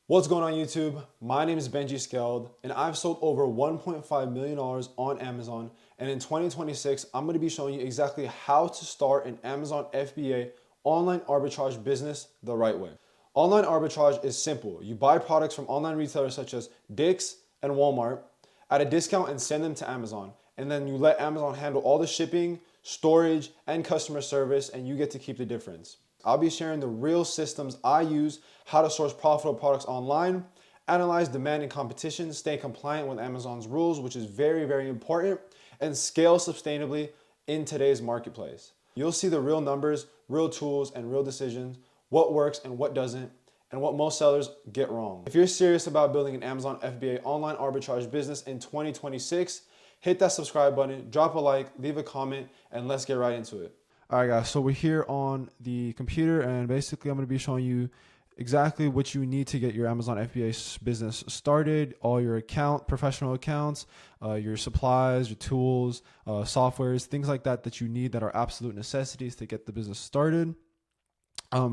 What's going on YouTube? My name is Benjiiscaled and I've sold over $1.5 million on Amazon. And in 2026, I'm going to be showing you exactly how to start an Amazon FBA online arbitrage business the right way. Online arbitrage is simple. You buy products from online retailers such as Dick's and Walmart at a discount and send them to Amazon. And then you let Amazon handle all the shipping, storage, and customer service, and you get to keep the difference. I'll be sharing the real systems I use, how to source profitable products online, analyze demand and competition, stay compliant with Amazon's rules, which is very, very important, and scale sustainably in today's marketplace. You'll see the real numbers, real tools, and real decisions, what works and what doesn't, and what most sellers get wrong. If you're serious about building an Amazon FBA online arbitrage business in 2026, hit that subscribe button, drop a like, leave a comment, and let's get right into it. All right, guys, so we're here on the computer, and basically I'm going to be showing you exactly what you need to get your Amazon FBA business started, all your professional accounts, your supplies, your tools, softwares, things like that that you need that are absolute necessities to get the business started.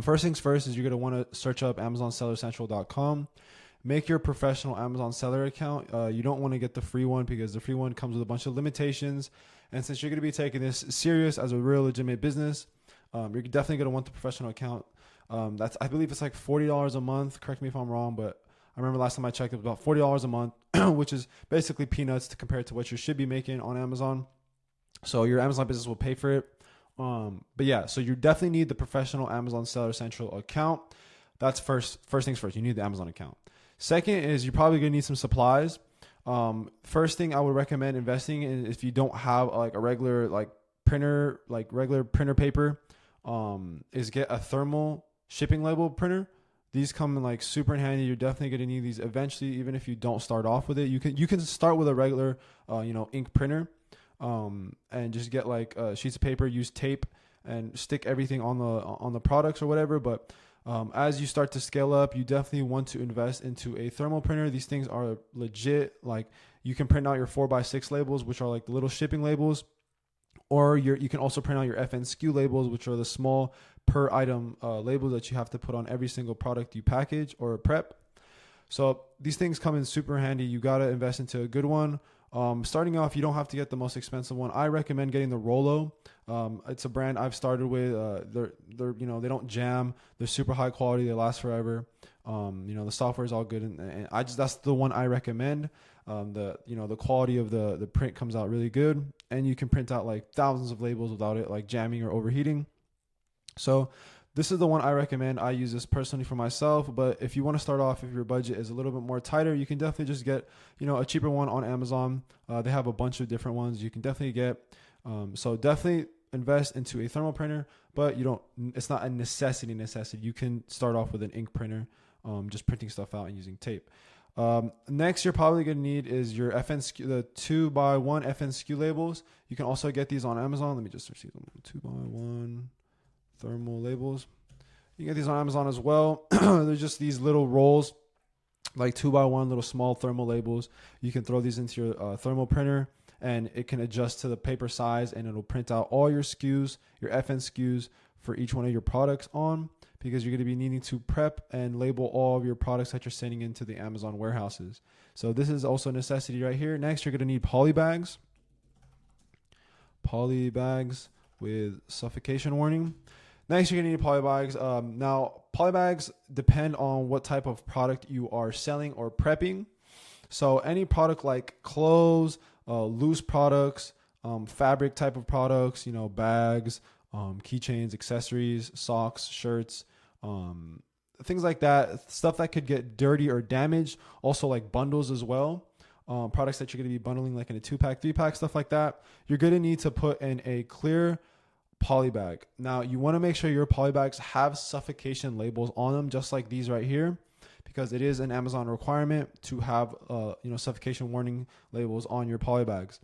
First things first is you're going to want to search up AmazonSellerCentral.com. Make your professional Amazon seller account. You don't want to get the free one because the free one comes with a bunch of limitations. And since you're going to be taking this serious as a real legitimate business, you're definitely going to want the professional account. I believe it's like $40 a month. Correct me if I'm wrong, but I remember last time I checked, it was about $40 a month, which is basically peanuts compared to what you should be making on Amazon. So your Amazon business will pay for it. But yeah, so you definitely need the professional Amazon Seller Central account. That's first things first. You need the Amazon account. Second is you're probably going to need some supplies. First thing I would recommend investing in, if you don't have like a regular printer paper, is get a thermal shipping label printer. These come in like super handy. You're definitely going to need these eventually, even if you don't start off with it. You can start with a regular ink printer, and just get like sheets of paper, use tape, and stick everything on the products or whatever. But as you start to scale up, you definitely want to invest into a thermal printer. These things are legit. Like, you can print out your 4x6 labels, which are like the little shipping labels, or you can also print out your FNSKU labels, which are the small per item labels that you have to put on every single product you package or prep. So these things come in super handy. You got to invest into a good one. Starting off, you don't have to get the most expensive one. I recommend getting the Rollo. It's a brand I've started with. They don't jam. They're super high quality. They last forever. The software is all good, and that's the one I recommend. The quality of the print comes out really good, and you can print out like thousands of labels without it like jamming or overheating. So this is the one I recommend. I use this personally for myself, but if you want to start off, if your budget is a little bit more tighter, you can definitely just get, a cheaper one on Amazon. They have a bunch of different ones you can definitely get. So definitely invest into a thermal printer, but it's not a necessity. You can start off with an ink printer, just printing stuff out and using tape. Next, you're probably going to need is your FNSKU, the 2x1 FNSKU labels. You can also get these on Amazon. Let me just receive them. 2x1 thermal labels. You can get these on Amazon as well. They're just these little rolls, like 2x1 little small thermal labels. You can throw these into your thermal printer, and it can adjust to the paper size, and it'll print out all your SKUs, your FNSKUs for each one of your products because you're going to be needing to prep and label all of your products that you're sending into the Amazon warehouses. So this is also a necessity right here. Next, you're going to need poly bags. Poly bags with suffocation warning. Next, you're going to need poly bags. Now, poly bags depend on what type of product you are selling or prepping. So any product like clothes, loose products, fabric type of products, bags, keychains, accessories, socks, shirts, things like that, stuff that could get dirty or damaged. Also like bundles as well. Products that you're going to be bundling like in a 2-pack, 3-pack, stuff like that. You're going to need to put in a clear poly bag. Now, you want to make sure your poly bags have suffocation labels on them, just like these right here, because it is an Amazon requirement to have suffocation warning labels on your poly bags.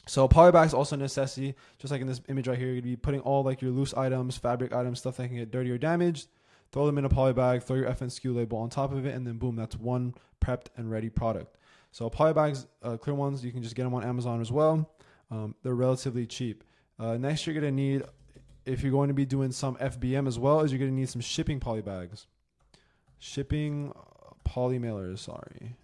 So poly bags also a necessity, just like in this image right here. You're going to be putting all like your loose items, fabric items, stuff that can get dirty or damaged. Throw them in a poly bag, throw your FNSKU label on top of it, and then boom, that's one prepped and ready product. So poly bags, clear ones, you can just get them on Amazon as well. They're relatively cheap. Next, you're going to need, if you're going to be doing some FBM as well, is you're going to need some shipping poly bags. Shipping poly mailers, sorry.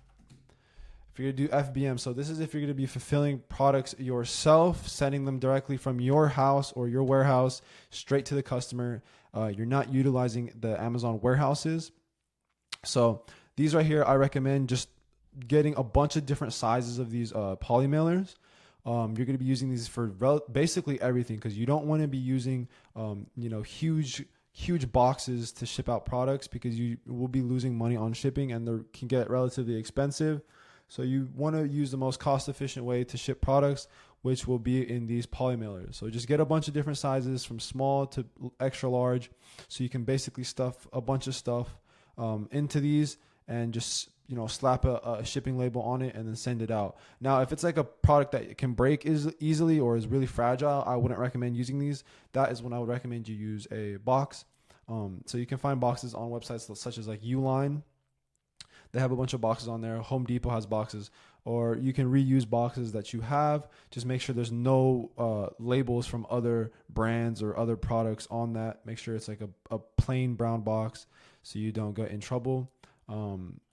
If you're going to do FBM, so this is if you're going to be fulfilling products yourself, sending them directly from your house or your warehouse straight to the customer. You're not utilizing the Amazon warehouses. So these right here, I recommend just getting a bunch of different sizes of these poly mailers. You're going to be using these for basically everything, because you don't want to be using huge boxes to ship out products, because you will be losing money on shipping and they can get relatively expensive. So you want to use the most cost efficient way to ship products, which will be in these poly mailers. So just get a bunch of different sizes from small to extra large, so you can basically stuff a bunch of stuff into these and just slap a shipping label on it and then send it out. Now, if it's like a product that can break easily or is really fragile, I wouldn't recommend using these. That is when I would recommend you use a box. So you can find boxes on websites such as like Uline. They have a bunch of boxes on there. Home Depot has boxes, or you can reuse boxes that you have. Just make sure there's no labels from other brands or other products on that. Make sure it's like a plain brown box so you don't get in trouble.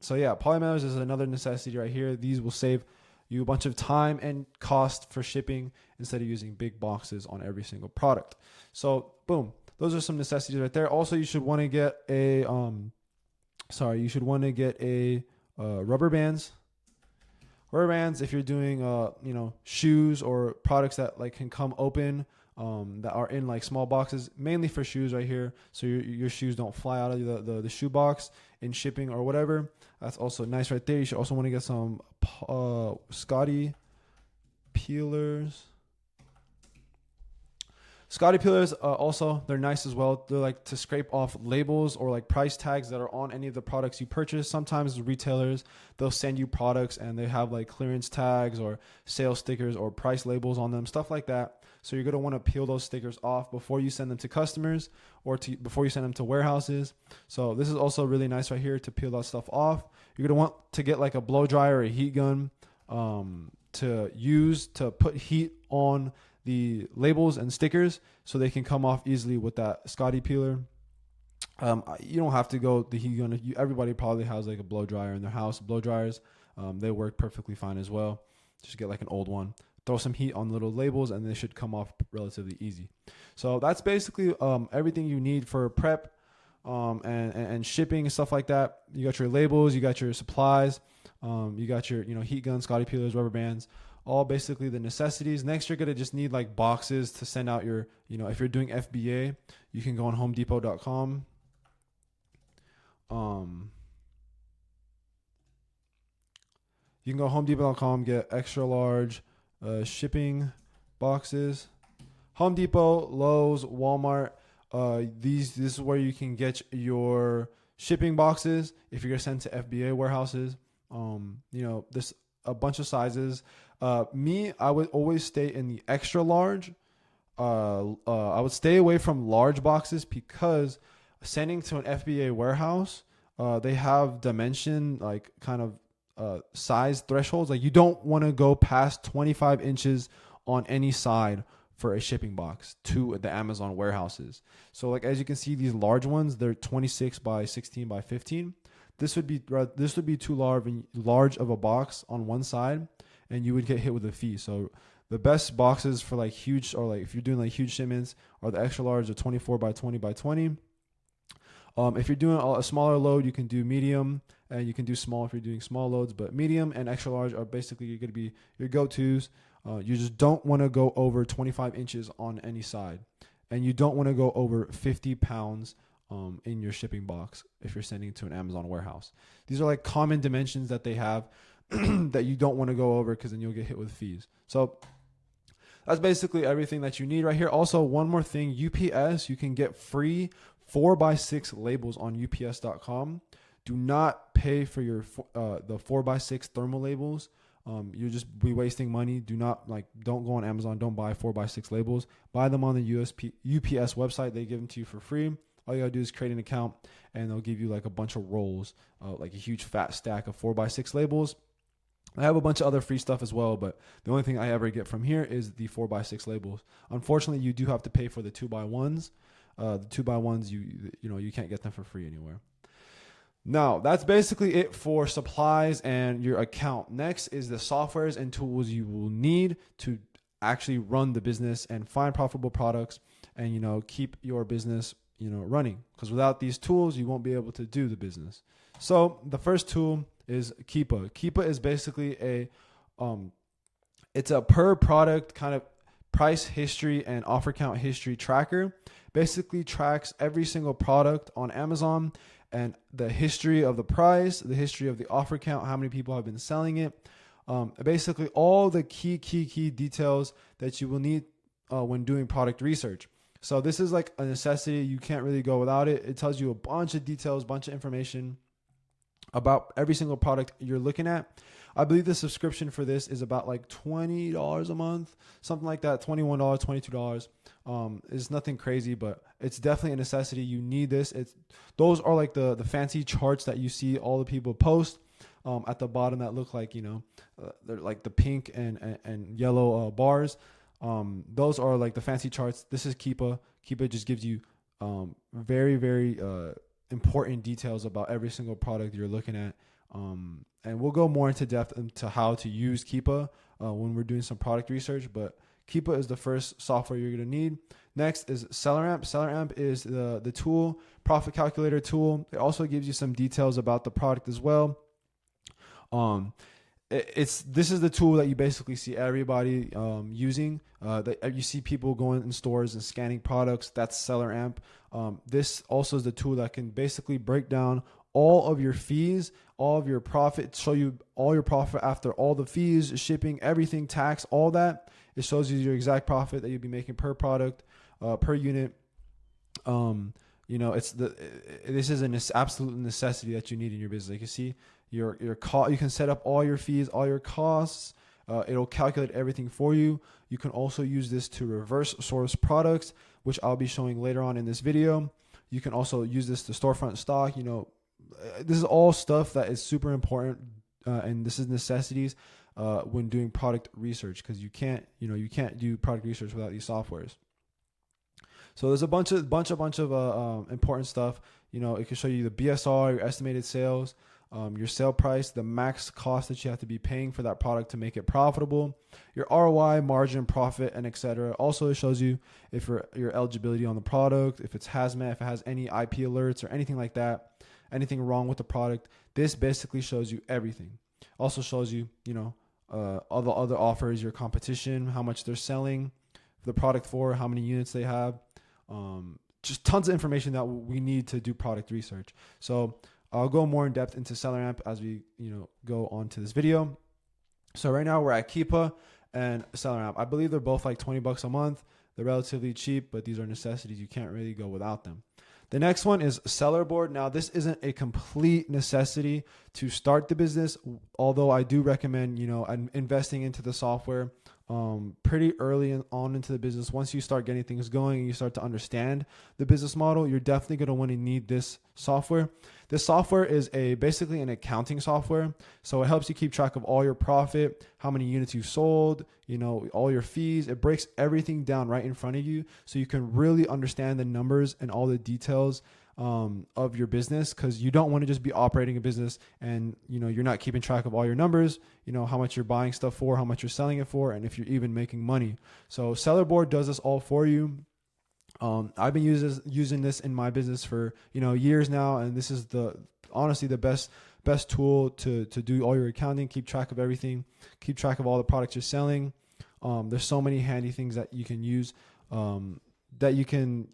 So yeah, poly mailers is another necessity right here. These will save you a bunch of time and cost for shipping instead of using big boxes on every single product. So boom, those are some necessities right there. Also, you should want to get a rubber bands. Rubber bands, if you're doing shoes or products that like can come open, that are in like small boxes, mainly for shoes right here, so your shoes don't fly out of the shoe box in shipping or whatever. That's also nice right there. You should also want to get some Scotty peelers. Scotty peelers, also, they're nice as well. They're like to scrape off labels or like price tags that are on any of the products you purchase. Sometimes retailers, they'll send you products and they have like clearance tags or sales stickers or price labels on them, stuff like that. So you're going to want to peel those stickers off before you send them to customers or before you send them to warehouses. So this is also really nice right here to peel that stuff off. You're going to want to get like a blow dryer or a heat gun to use to put heat on the labels and stickers so they can come off easily with that Scotty peeler. You don't have to go the heat gun. Everybody probably has like a blow dryer in their house. Blow dryers, they work perfectly fine as well. Just get like an old one. Throw some heat on little labels and they should come off relatively easy. So that's basically everything you need for prep and shipping and stuff like that. You got your labels, you got your supplies, you got your heat gun, Scotty peelers, rubber bands, all basically the necessities. Next, you're going to just need like boxes to send out your, if you're doing FBA, you can go on homedepot.com. You can go homedepot.com, get extra large shipping boxes. Home Depot, Lowe's, Walmart. This is where you can get your shipping boxes if you're going to send to FBA warehouses. There's a bunch of sizes. I would always stay in the extra large. I would stay away from large boxes because sending to an FBA warehouse, they have dimension, like kind of size thresholds. Like you don't want to go past 25 inches on any side for a shipping box to the Amazon warehouses. So like, as you can see, these large ones, they're 26 by 16 by 15. This would be too large of a box on one side, and you would get hit with a fee. So the best boxes for like huge, or like if you're doing like huge shipments, are the extra large, or 24 by 20 by 20. If you're doing a smaller load, you can do medium, and you can do small if you're doing small loads. But medium and extra large are basically going to be your go-tos. You just don't want to go over 25 inches on any side, and you don't want to go over 50 pounds in your shipping box if you're sending to an Amazon warehouse. These are like common dimensions that they have that you don't want to go over, because then you'll get hit with fees. So that's basically everything that you need right here. Also, one more thing, UPS, you can get free 4x6 labels on ups.com. Do not pay for your the 4x6 thermal labels. You'll just be wasting money. Don't go on Amazon. Don't buy 4x6 labels. Buy them on the UPS website. They give them to you for free. All you gotta do is create an account, and they'll give you like a bunch of rolls, like a huge fat stack of 4x6 labels. I have a bunch of other free stuff as well, but the only thing I ever get from here is the 4x6 labels. Unfortunately, you do have to pay for the 2x1s. The 2x1s, you can't get them for free anywhere. Now, that's basically it for supplies and your account. Next is the softwares and tools you will need to actually run the business and find profitable products and, keep your business, running. Because without these tools, you won't be able to do the business. So the first tool is Keepa. Keepa is basically it's a per product kind of price history and offer count history tracker. Basically tracks every single product on Amazon and the history of the price, the history of the offer count, how many people have been selling it. Basically all the key details that you will need when doing product research. So this is like a necessity. You can't really go without it. It tells you a bunch of details, bunch of information about every single product you're looking at. I believe the subscription for this is about like $20 a month, something like that, $21, $22. It's nothing crazy, but it's definitely a necessity. You need this. Those are like the fancy charts that you see all the people post at the bottom that look like, they're like the pink and yellow bars. Those are like the fancy charts. This is Keepa. Keepa just gives you very, very important details about every single product you're looking at. And we'll go more into depth into how to use Keepa when we're doing some product research, but Keepa is the first software you're going to need. Next is SellerAmp. SellerAmp is the tool, profit calculator tool. It also gives you some details about the product as well. This is the tool that you basically see everybody using. That you see people going in stores and scanning products. That's SellerAmp. This also is the tool that can basically break down all of your fees, all of your profit, show you all your profit after all the fees, shipping, everything, tax, all that. It shows you your exact profit that you'll be making per product, per unit. This is an absolute necessity that you need in your business. Like you see, your cost, you can set up all your fees, all your costs. It'll calculate everything for you. You can also use this to reverse source products, which I'll be showing later on in this video. You can also use this to storefront stock. This is all stuff that is super important, and this is necessities when doing product research, because you can't do product research without these softwares. So there's a bunch of important stuff. It can show you the BSR, your estimated sales, your sale price, the max cost that you have to be paying for that product to make it profitable, your ROI, margin, profit, and etc. Also, it shows you if your eligibility on the product, if it's hazmat, if it has any IP alerts or anything like that, anything wrong with the product. This basically shows you everything. Also shows you, all the other offers, your competition, how much they're selling the product for, how many units they have. Just tons of information that we need to do product research. So I'll go more in depth into SellerAmp as we, go on to this video. So right now we're at Keepa and SellerAmp. I believe they're both like $20 a month. They're relatively cheap, but these are necessities. You can't really go without them. The next one is Sellerboard. Now, this isn't a complete necessity to start the business, although I do recommend, investing into the software pretty early on into the business. Once you start getting things going and you start to understand the business model, you're definitely going to want to need this software. This software is basically an accounting software. So it helps you keep track of all your profit, how many units you've sold, all your fees. It breaks everything down right in front of you so you can really understand the numbers and all the details of your business, because you don't want to just be operating a business and you're not keeping track of all your numbers, how much you're buying stuff for, how much you're selling it for, and if you're even making money. So Sellerboard does this all for you. I've been using this in my business for years now, and this is honestly the best tool to do all your accounting, keep track of everything, keep track of all the products you're selling. There's so many handy things that you can use that you can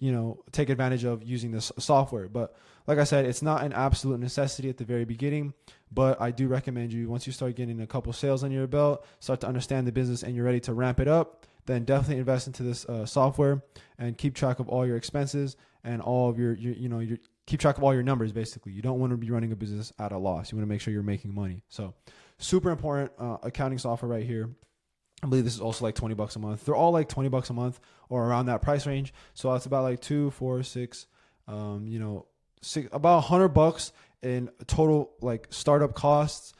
take advantage of using this software. But like I said, it's not an absolute necessity at the very beginning, but I do recommend you, once you start getting a couple sales on your belt, start to understand the business and you're ready to ramp it up, then definitely invest into this software and keep track of all your expenses and all of your keep track of all your numbers. Basically, you don't want to be running a business at a loss. You want to make sure you're making money. So super important accounting software right here. I believe this is also like $20 a month. They're all like $20 a month or around that price range. So it's about like 2, 4, 6, about $100 in total like startup costs,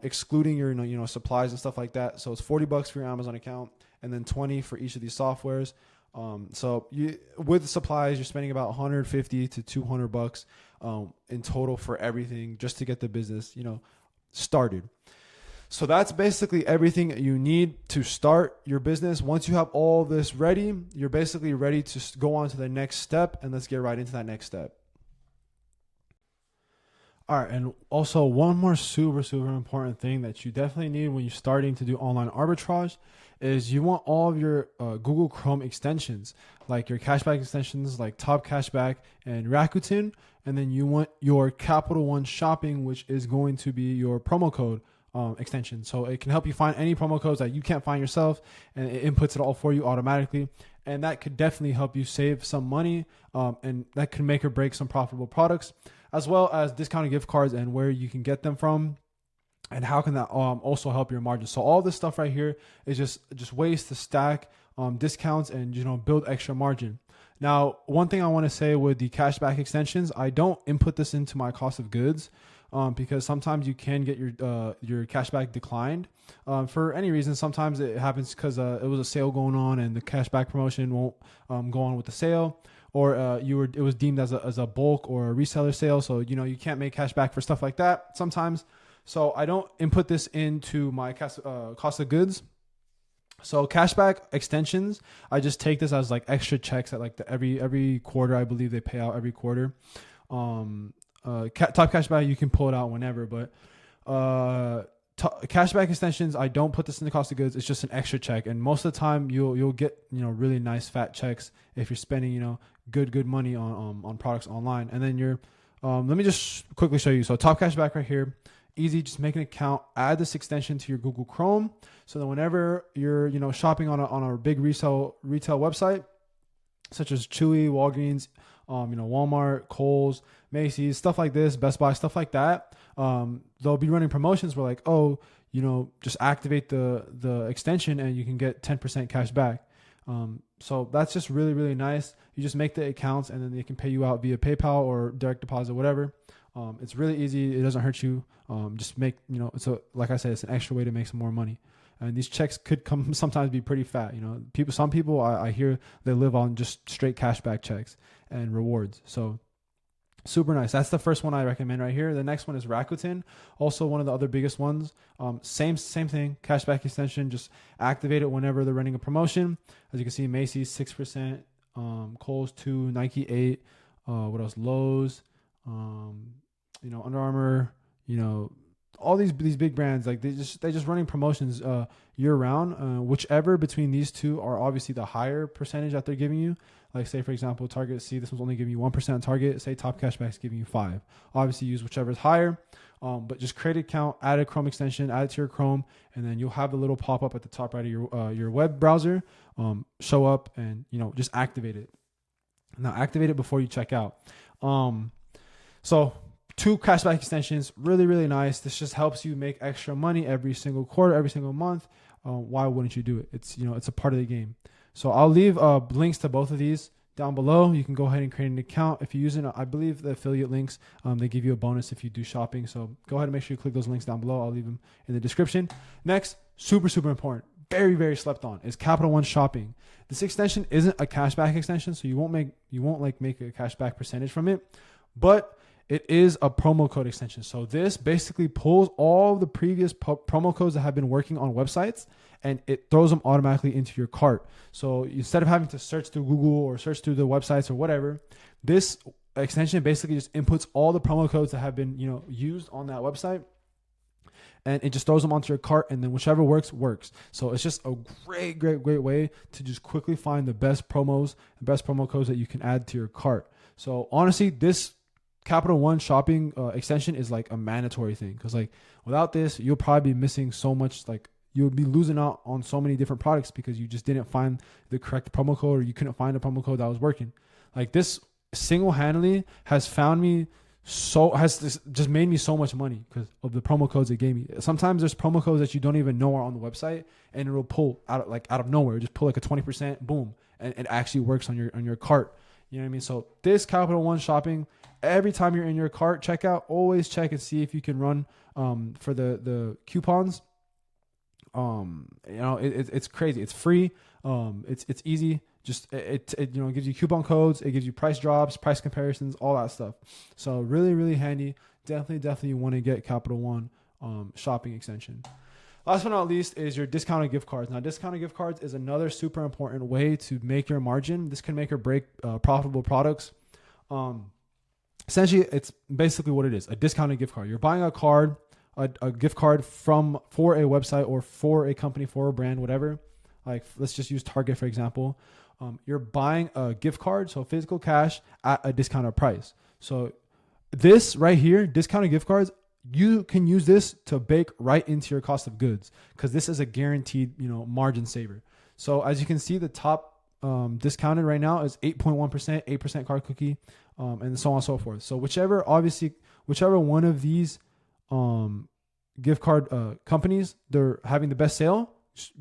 excluding your supplies and stuff like that. So it's $40 for your Amazon account and then 20 for each of these softwares. So with supplies, you're spending about $150 to $200 in total for everything just to get the business, started. So that's basically everything you need to start your business. Once you have all this ready, you're basically ready to go on to the next step, and let's get right into that next step. All right, and also one more super important thing that you definitely need when you're starting to do online arbitrage is you want all of your Google Chrome extensions, like your cashback extensions like Top Cashback and Rakuten, and then you want your Capital One Shopping, which is going to be your promo code extension. So it can help you find any promo codes that you can't find yourself, and it inputs it all for you automatically. And that could definitely help you save some money, and that can make or break some profitable products, as well as discounted gift cards and where you can get them from, and how can that also help your margins. So all this stuff right here is just ways to stack discounts and build extra margin. Now, one thing I want to say with the cashback extensions, I don't input this into my cost of goods because sometimes you can get your cashback declined for any reason. Sometimes it happens because it was a sale going on and the cashback promotion won't go on with the sale. Or it was deemed as a bulk or a reseller sale, so you can't make cash back for stuff like that sometimes. So I don't input this into my cost of goods. So cashback extensions, I just take this as like extra checks at like every quarter. I believe they pay out every quarter. Top cashback, you can pull it out whenever, but cashback extensions, I don't put this in the cost of goods. It's just an extra check, and most of the time you'll get really nice fat checks if you're spending good money on products online. And then let me just quickly show you. So Top Cashback right here, easy. Just make an account, add this extension to your Google Chrome, so that whenever you're shopping on a big retail website such as Chewy, Walgreens, Walmart, Kohl's, Macy's, stuff like this, Best Buy, stuff like that. They'll be running promotions where like, just activate the extension and you can get 10% cash back. So that's just really nice. You just make the accounts and then they can pay you out via PayPal or direct deposit, whatever. It's really easy. It doesn't hurt you. Just make, like I said, it's an extra way to make some more money. And these checks could sometimes be pretty fat. Some people I hear they live on just straight cashback checks and rewards. So super nice. That's the first one I recommend right here. The next one is Rakuten, also one of the other biggest ones. Same thing, cashback extension. Just activate it whenever they're running a promotion. As you can see, Macy's 6%, Kohl's 2%, Nike 8%. What else? Lowe's, Under Armour, all these big brands, like they just running promotions year round. Whichever between these two are obviously the higher percentage that they're giving you. Like say for example, Target, this one's only giving you 1% on Target. Say Top Cashback's giving you 5%. Obviously use whichever is higher. But just create an account, add a Chrome extension, add it to your Chrome, and then you'll have the little pop up at the top right of your web browser show up, and just activate it. Now activate it before you check out. So 2 cashback extensions, really nice. This just helps you make extra money every single quarter, every single month. Why wouldn't you do it? It's a part of the game. So I'll leave links to both of these down below. You can go ahead and create an account. If you're using, I believe the affiliate links, they give you a bonus if you do shopping. So go ahead and make sure you click those links down below. I'll leave them in the description. Next, super important, very slept on, is Capital One Shopping. This extension isn't a cashback extension, so you won't make a cashback percentage from it, but it is a promo code extension. So this basically pulls all the previous promo codes that have been working on websites and it throws them automatically into your cart. So instead of having to search through Google or search through the websites or whatever, this extension basically just inputs all the promo codes that have been used on that website, and it just throws them onto your cart, and then whichever works. So it's just a great way to just quickly find the best promos, the best promo codes that you can add to your cart. So honestly, this Capital One Shopping extension is like a mandatory thing, because like without this, you'll probably be missing so much. Like you'll be losing out on so many different products because you just didn't find the correct promo code, or you couldn't find a promo code that was working. Like this single-handedly has just made me so much money because of the promo codes it gave me. Sometimes there's promo codes that you don't even know are on the website, and it'll pull out of nowhere. Just pull like a 20%, boom, and it actually works on your cart. You know what I mean? So this Capital One Shopping, every time you're in your cart checkout, always check and see if you can run for the coupons. It's crazy. It's free. It's easy. Just it gives you coupon codes, it gives you price drops, price comparisons, all that stuff. So really, really handy. Definitely you want to get Capital One shopping extension. Last but not least is your discounted gift cards. Now, discounted gift cards is another super important way to make your margin. This can make or break profitable products. Essentially, it's basically what it is: a discounted gift card. You're buying a card, a gift card for a website or for a company, for a brand, whatever. Like, let's just use Target, for example. You're buying a gift card, so physical cash at a discounted price. So this right here, discounted gift cards, you can use this to bake right into your cost of goods because this is a guaranteed, margin saver. So as you can see, the top discounted right now is 8.1%, 8% card cookie, and so on and so forth. So whichever one of these gift card companies, they're having the best sale,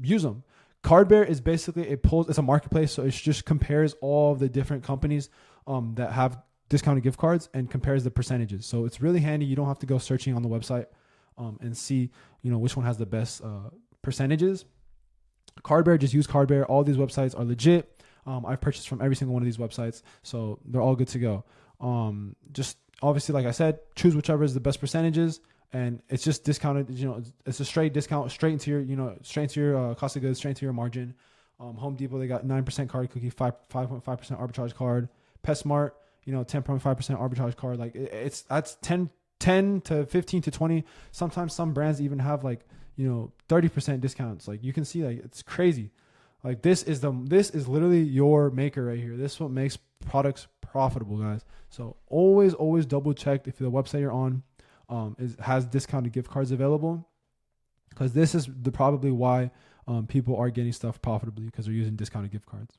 use them. Cardbear is basically it's a marketplace, so it just compares all of the different companies that have discounted gift cards and compares the percentages. So it's really handy. You don't have to go searching on the website and see which one has the best percentages. Cardbear, just use Cardbear. All these websites are legit. I've purchased from every single one of these websites, so they're all good to go. Just obviously, like I said, choose whichever is the best percentages. And it's just discounted, it's a straight discount, straight into your cost of goods, straight into your margin. Home Depot, they got 9% card cookie, 5.5% arbitrage card. PetSmart, 10.5% arbitrage card. Like that's 10 to 15 to 20. Sometimes some brands even have 30% discounts. Like you can see, it's crazy. Like this is literally your maker right here. This is what makes products profitable, guys. So always double check if the website you're on has discounted gift cards available, because this is probably why people are getting stuff profitably, because they're using discounted gift cards.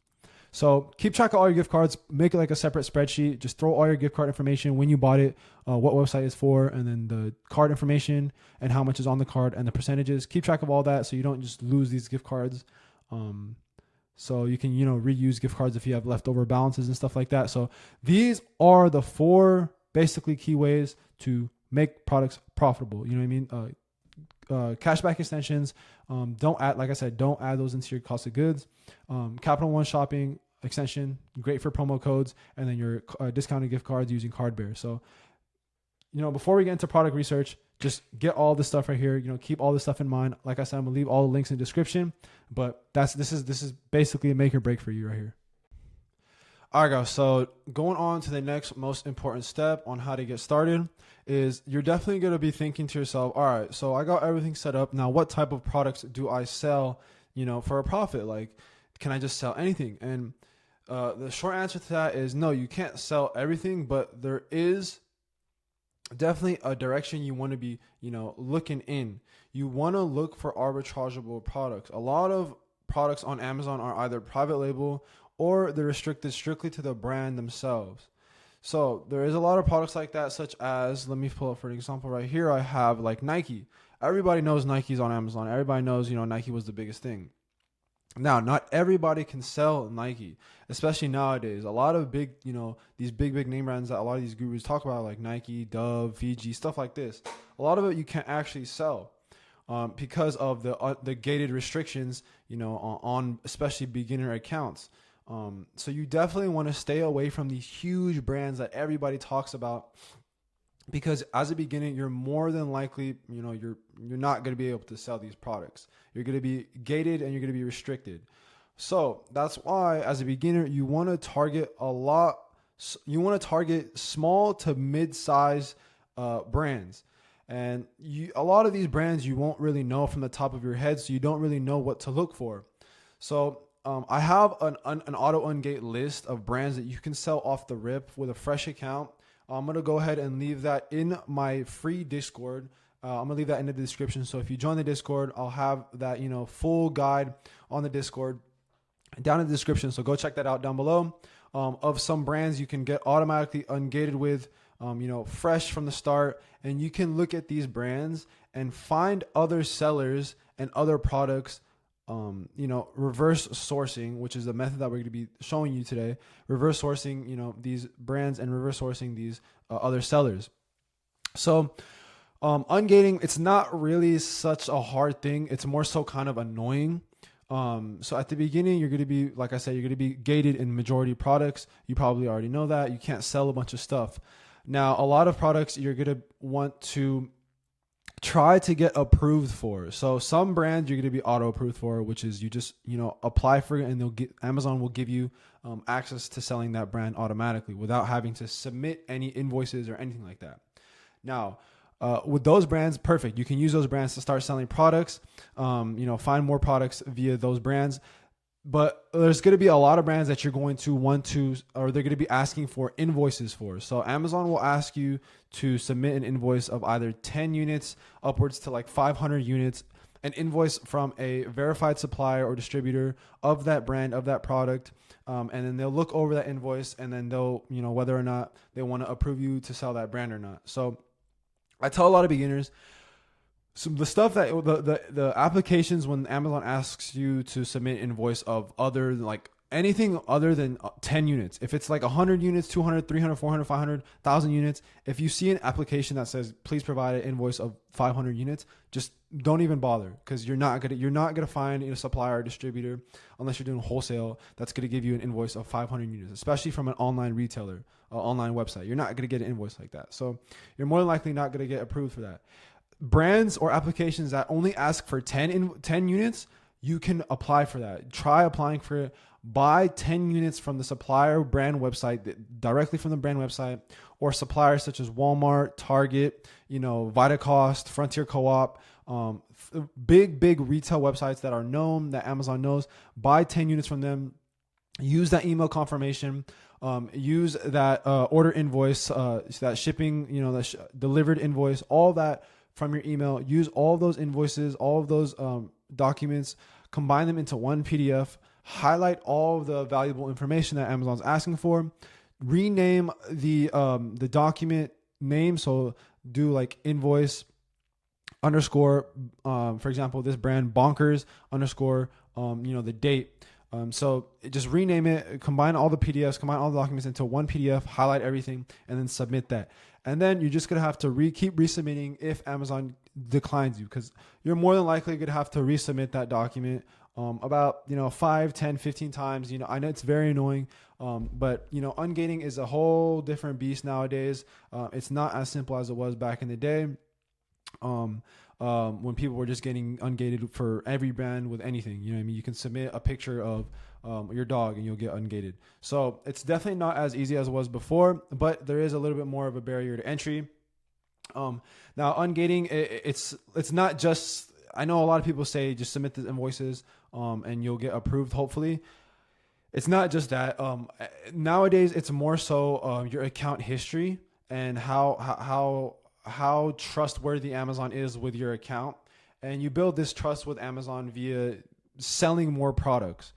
So keep track of all your gift cards, make it like a separate spreadsheet, just throw all your gift card information, when you bought it, what website it's for, and then the card information and how much is on the card and the percentages. Keep track of all that so you don't just lose these gift cards. So you can, reuse gift cards if you have leftover balances and stuff like that. So these are the 4 basically key ways to make products profitable. You know what I mean? Cashback extensions. Don't add those into your cost of goods. Capital One shopping extension, great for promo codes, and then your discounted gift cards using Cardbear. So, before we get into product research, just get all this stuff right here. Keep all this stuff in mind. Like I said, I'm gonna leave all the links in the description, but this is basically a make or break for you right here. All right, guys. So going on to the next most important step on how to get started is you're definitely going to be thinking to yourself, all right, so I got everything set up. Now, what type of products do I sell, for a profit? Like, can I just sell anything? And the short answer to that is no, you can't sell everything, but there is definitely a direction you want to be, looking in. You want to look for arbitrageable products. A lot of products on Amazon are either private label or they're restricted strictly to the brand themselves. So there is a lot of products like that, such as, let me pull up for an example right here. I have like Nike. Everybody knows Nike's on Amazon. Everybody knows, Nike was the biggest thing. Now, not everybody can sell Nike, especially nowadays. A lot of big, these big name brands that a lot of these gurus talk about, like Nike, Dove, Fiji, stuff like this. A lot of it you can't actually sell because of the gated restrictions, on especially beginner accounts. So you definitely want to stay away from these huge brands that everybody talks about, because as a beginner, you're more than likely, you're not going to be able to sell these products. You're going to be gated and you're going to be restricted. So that's why as a beginner, you want to target small to mid-size brands. And a lot of these brands you won't really know from the top of your head, so you don't really know what to look for. So I have an auto ungate list of brands that you can sell off the rip with a fresh account. I'm going to go ahead and leave that in my free Discord. I'm going to leave that in the description. So if you join the Discord, I'll have that, full guide on the Discord down in the description. So go check that out down below. Of some brands you can get automatically ungated with, fresh from the start. And you can look at these brands and find other sellers and other products, reverse sourcing, which is the method that we're going to be showing you today. Reverse sourcing, these brands and reverse sourcing these other sellers. So ungating, it's not really such a hard thing. It's more so kind of annoying. So at the beginning, you're going to be, like I said, you're going to be gated in majority products. You probably already know that. You can't sell a bunch of stuff. Now, a lot of products you're going to want to try to get approved for. So some brands you're going to be auto approved for, which is you just, apply for it and Amazon will give you access to selling that brand automatically without having to submit any invoices or anything like that. Now, with those brands, perfect. You can use those brands to start selling products, find more products via those brands. But there's going to be a lot of brands that you're going to want to, or they're going to be asking for invoices for. So Amazon will ask you to submit an invoice of either 10 units upwards to like 500 units, an invoice from a verified supplier or distributor of that brand, of that product. And then they'll look over that invoice and then they'll, whether or not they want to approve you to sell that brand or not. So I tell a lot of beginners, so the stuff that the applications when Amazon asks you to submit invoice of anything other than 10 units, if it's like 100 units, 200, 300, 400, 500, 1,000 units, if you see an application that says, please provide an invoice of 500 units, just don't even bother, because you're not gonna find a supplier or distributor unless you're doing wholesale that's gonna give you an invoice of 500 units, especially from an online retailer, online website. You're not gonna get an invoice like that. So you're more than likely not gonna get approved for that. Brands or applications that only ask for 10 units, you can apply for that. Try applying for it. Buy 10 units from the supplier brand website, directly from the brand website, or suppliers such as Walmart, Target, Vitacost, Frontier Co-op, big retail websites that are known, that Amazon knows. Buy 10 units from them. Use that email confirmation. Use that order invoice, that shipping, delivered invoice, all that from your email. Use all of those invoices, all of those documents, combine them into one PDF, highlight all of the valuable information that Amazon's asking for, rename the document name. So do like invoice underscore, for example, this brand bonkers underscore, the date. So just rename it, combine all the PDFs, combine all the documents into one PDF, highlight everything, and then submit that. And then you're just going to have to keep resubmitting if Amazon declines you, because you're more than likely going to have to resubmit that document about 5, 10, 15 times. I know it's very annoying, but ungating is a whole different beast nowadays. It's not as simple as it was back in the day. When people were just getting ungated for every brand with anything, you can submit a picture of your dog and you'll get ungated. So it's definitely not as easy as it was before, but there is a little bit more of a barrier to entry. Now ungating, it's not just, I know a lot of people say just submit the invoices and you'll get approved, hopefully. It's not just that. Nowadays it's more so your account history and how trustworthy Amazon is with your account. And you build this trust with Amazon via selling more products,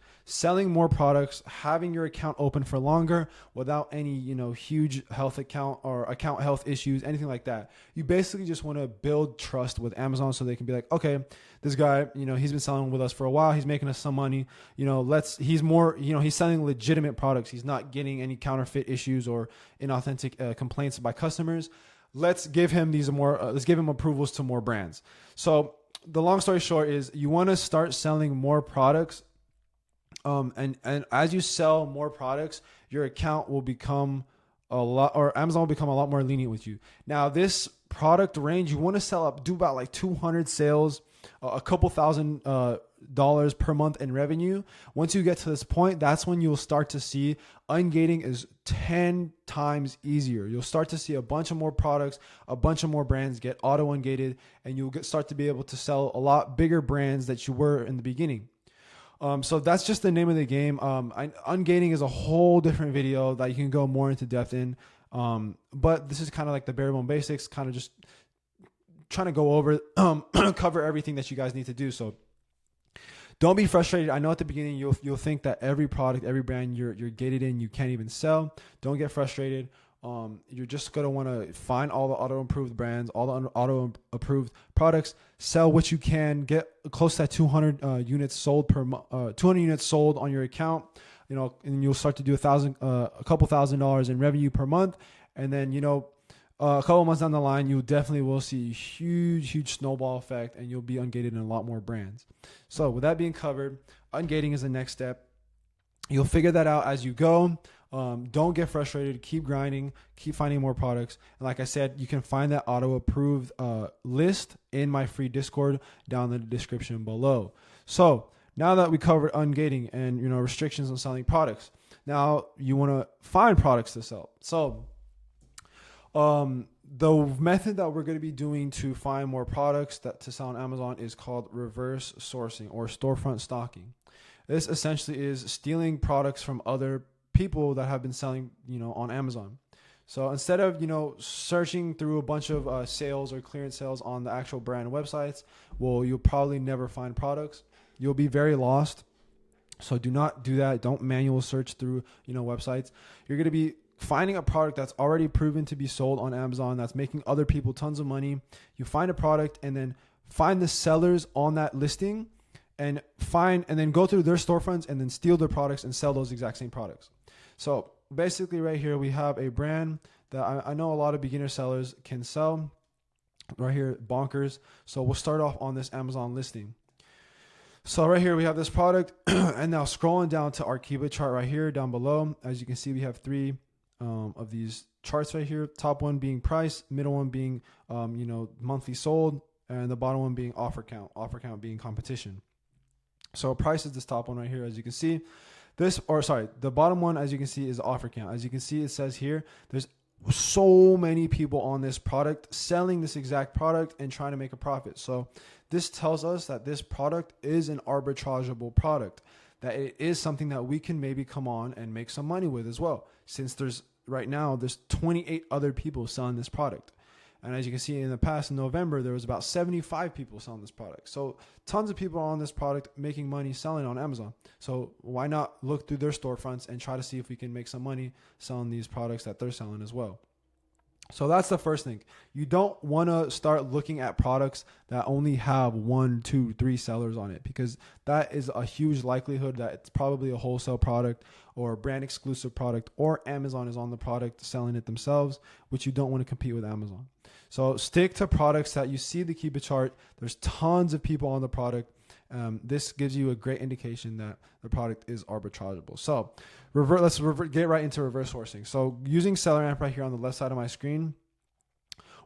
having your account open for longer without any, huge health account or account health issues, anything like that. You basically just want to build trust with Amazon so they can be like, okay, this guy, he's been selling with us for a while. He's making us some money. He's selling legitimate products. He's not getting any counterfeit issues or inauthentic complaints by customers. Let's give him approvals to more brands. So the long story short is you want to start selling more products. And as you sell more products, your account will become Amazon will become a lot more lenient with you. Now, this product range, you want to do about like 200 sales, a couple thousand dollars per month in revenue. Once you get to this point, that's when you'll start to see ungating is 10 times easier. You'll start to see a bunch of more products, a bunch of more brands get auto ungated, and you'll start to be able to sell a lot bigger brands that you were in the beginning. So that's just the name of the game. Ungating is a whole different video that you can go more into depth in. But this is kind of like the bare bone basics, kind of just trying to go over, cover everything that you guys need to do. So don't be frustrated. I know at the beginning you'll think that every product, every brand you're gated in, you can't even sell. Don't get frustrated. You're just going to want to find all the auto-approved brands, all the auto-approved products, sell what you can, get close to that 200 units sold 200 units sold on your account, and you'll start to do a couple $1,000s in revenue per month. And then, a couple months down the line, you definitely will see a huge snowball effect, and you'll be ungated in a lot more brands. So with that being covered, ungating is the next step. You'll figure that out as you go. Don't get frustrated. Keep grinding. Keep finding more products. And like I said, you can find that auto-approved list in my free Discord down in the description below. So now that we covered ungating and restrictions on selling products, now you want to find products to sell. So the method that we're going to be doing to find more products to sell on Amazon is called reverse sourcing or storefront stalking. This essentially is stealing products from other people that have been selling, on Amazon. So instead of, searching through a bunch of sales or clearance sales on the actual brand websites, well, you'll probably never find products. You'll be very lost. So do not do that. Don't manual search through, websites. You're going to be finding a product that's already proven to be sold on Amazon, that's making other people tons of money. You find a product and then find the sellers on that listing and then go through their storefronts and then steal their products and sell those exact same products. So basically right here, we have a brand that I know a lot of beginner sellers can sell. Right here, Bonkers. So we'll start off on this Amazon listing. So right here, we have this product. And now scrolling down to our Kiva chart right here down below, as you can see, we have three of these charts right here. Top one being price, middle one being, monthly sold, and the bottom one being offer count being competition. So price is this top one right here, as you can see. The bottom one, as you can see, is offer count. As you can see, it says here, there's so many people on this product selling this exact product and trying to make a profit. So this tells us that this product is an arbitrageable product, that it is something that we can maybe come on and make some money with as well. Since there's 28 other people selling this product. And as you can see in the past, in November, there was about 75 people selling this product. So tons of people on this product making money selling on Amazon. So why not look through their storefronts and try to see if we can make some money selling these products that they're selling as well. So that's the first thing. You don't want to start looking at products that only have 1, 2, 3 sellers on it, because that is a huge likelihood that it's probably a wholesale product or a brand exclusive product, or Amazon is on the product selling it themselves, which you don't want to compete with Amazon. So stick to products that you see the Kiva chart. There's tons of people on the product. This gives you a great indication that the product is arbitrageable. So let's get right into reverse sourcing. So using Seller Amp right here on the left side of my screen,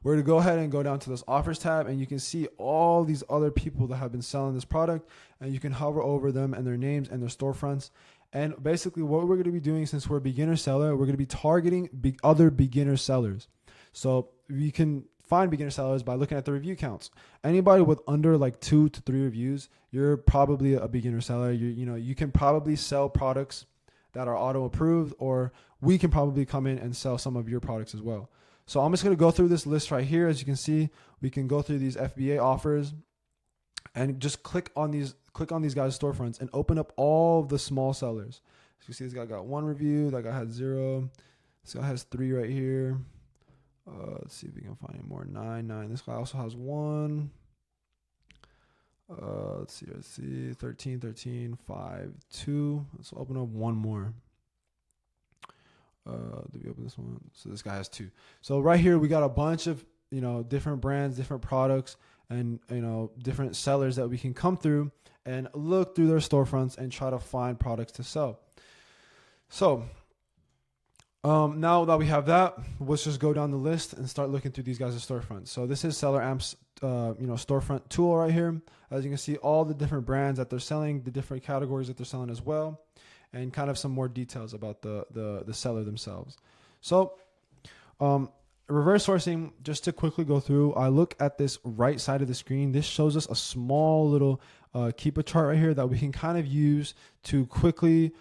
we're going to go ahead and go down to this offers tab, and you can see all these other people that have been selling this product, and you can hover over them and their names and their storefronts. And basically what we're going to be doing, since we're a beginner seller, we're going to be targeting other beginner sellers. So you can find beginner sellers by looking at the review counts. Anybody with under 2 to 3 reviews, you're probably a beginner seller. You can probably sell products that are auto approved, or we can probably come in and sell some of your products as well. So I'm just going to go through this list right here. As you can see, we can go through these FBA offers and just click on these guys' storefronts and open up all of the small sellers. So you see this guy got 1 review, that guy had 0. This guy has 3 right here. Let's see if we can find any more. 9. This guy also has 1. Let's see. 13, 5, 2. Let's open up 1 more. Did we open this one? So this guy has 2. So right here, we got a bunch of, different brands, different products, and, different sellers that we can come through and look through their storefronts and try to find products to sell. So now that we have that, let's just go down the list and start looking through these guys' storefronts. So this is Seller Amp's, storefront tool right here. As you can see, all the different brands that they're selling, the different categories that they're selling as well, and kind of some more details about the seller themselves. So reverse sourcing, just to quickly go through, I look at this right side of the screen. This shows us a small little Kiva chart right here that we can kind of use to quickly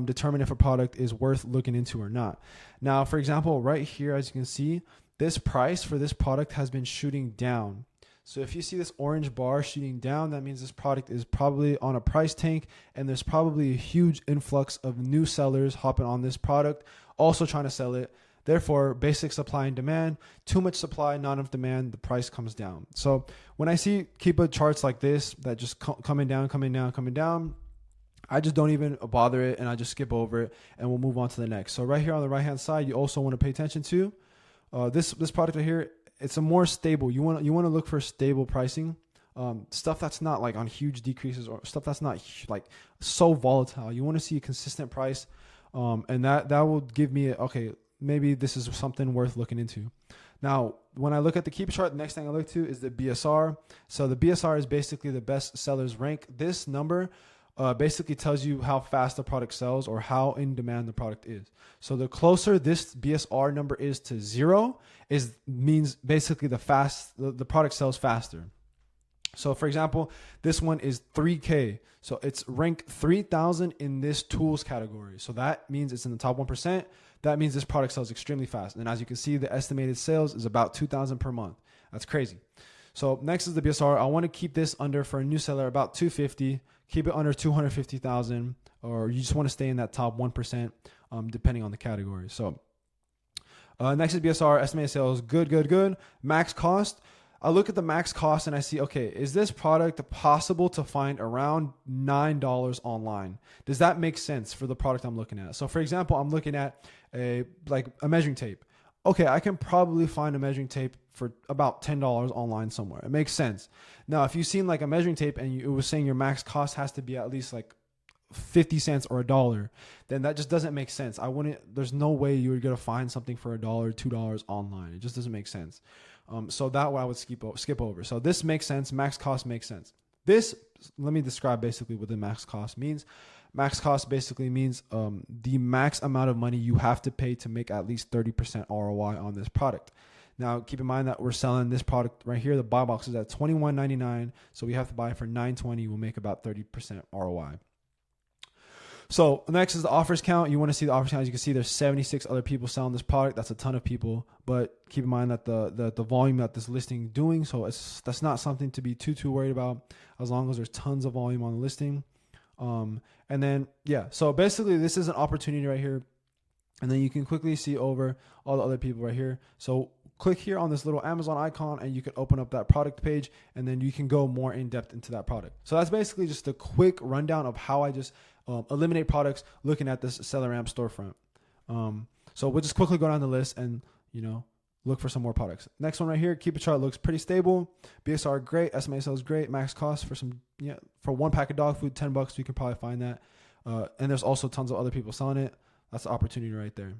determine if a product is worth looking into or not. Now, for example, right here, as you can see, this price for this product has been shooting down. So if you see this orange bar shooting down, that means this product is probably on a price tank, and there's probably a huge influx of new sellers hopping on this product, also trying to sell it. Therefore, basic supply and demand, too much supply, not enough demand, the price comes down. So when I see Kiva charts like this that just coming down, I just don't even bother it, and I just skip over it, and we'll move on to the next. So right here on the right-hand side, you also want to pay attention to This product right here, it's a more stable. You want to look for stable pricing. Stuff that's not like on huge decreases or stuff that's not like so volatile. You want to see a consistent price, and that will give me okay, maybe this is something worth looking into. Now, when I look at the keeper chart, the next thing I look to is the BSR. So the BSR is basically the best sellers rank. This number basically tells you how fast the product sells or how in demand the product is. So the closer this BSR number is to 0 means basically the product sells faster. So for example, this one is 3K. So it's ranked 3,000 in this tools category. So that means it's in the top 1%. That means this product sells extremely fast. And as you can see, the estimated sales is about 2,000 per month. That's crazy. So next is the BSR. I want to keep this under for a new seller about 250. Keep it under 250,000, or you just want to stay in that top 1%, depending on the category. So next is BSR, estimated sales, good. Max cost. I look at the max cost and I see, okay, is this product possible to find around $9 online? Does that make sense for the product I'm looking at? So for example, I'm looking at a measuring tape. Okay, I can probably find a measuring tape for about $10 online somewhere. It makes sense. Now, if you've seen like a measuring tape and it was saying your max cost has to be at least like 50 cents or $1, then that just doesn't make sense. There's no way you're going to find something for $1, $2 online. It just doesn't make sense. So that way I would skip over. So this makes sense. Max cost makes sense. Let me describe basically what the max cost means. Max cost basically means the max amount of money you have to pay to make at least 30% ROI on this product. Now, keep in mind that we're selling this product right here. The buy box is at $21.99. So we have to buy it for $9.20. We'll make about 30% ROI. So next is the offers count. You want to see the offers count. As you can see, there's 76 other people selling this product. That's a ton of people. But keep in mind that the volume that this listing is doing, so that's not something to be too worried about as long as there's tons of volume on the listing. And then, yeah, so basically this is an opportunity right here. And then you can quickly see over all the other people right here. So click here on this little Amazon icon and you can open up that product page and then you can go more in depth into that product. So that's basically just a quick rundown of how I just eliminate products looking at this SellerAmp storefront. So we'll just quickly go down the list and, look for some more products. Next one right here, keeper chart looks pretty stable. BSR great, estimated sales great, max cost for one pack of dog food, $10. You can probably find that. And there's also tons of other people selling it. That's the opportunity right there.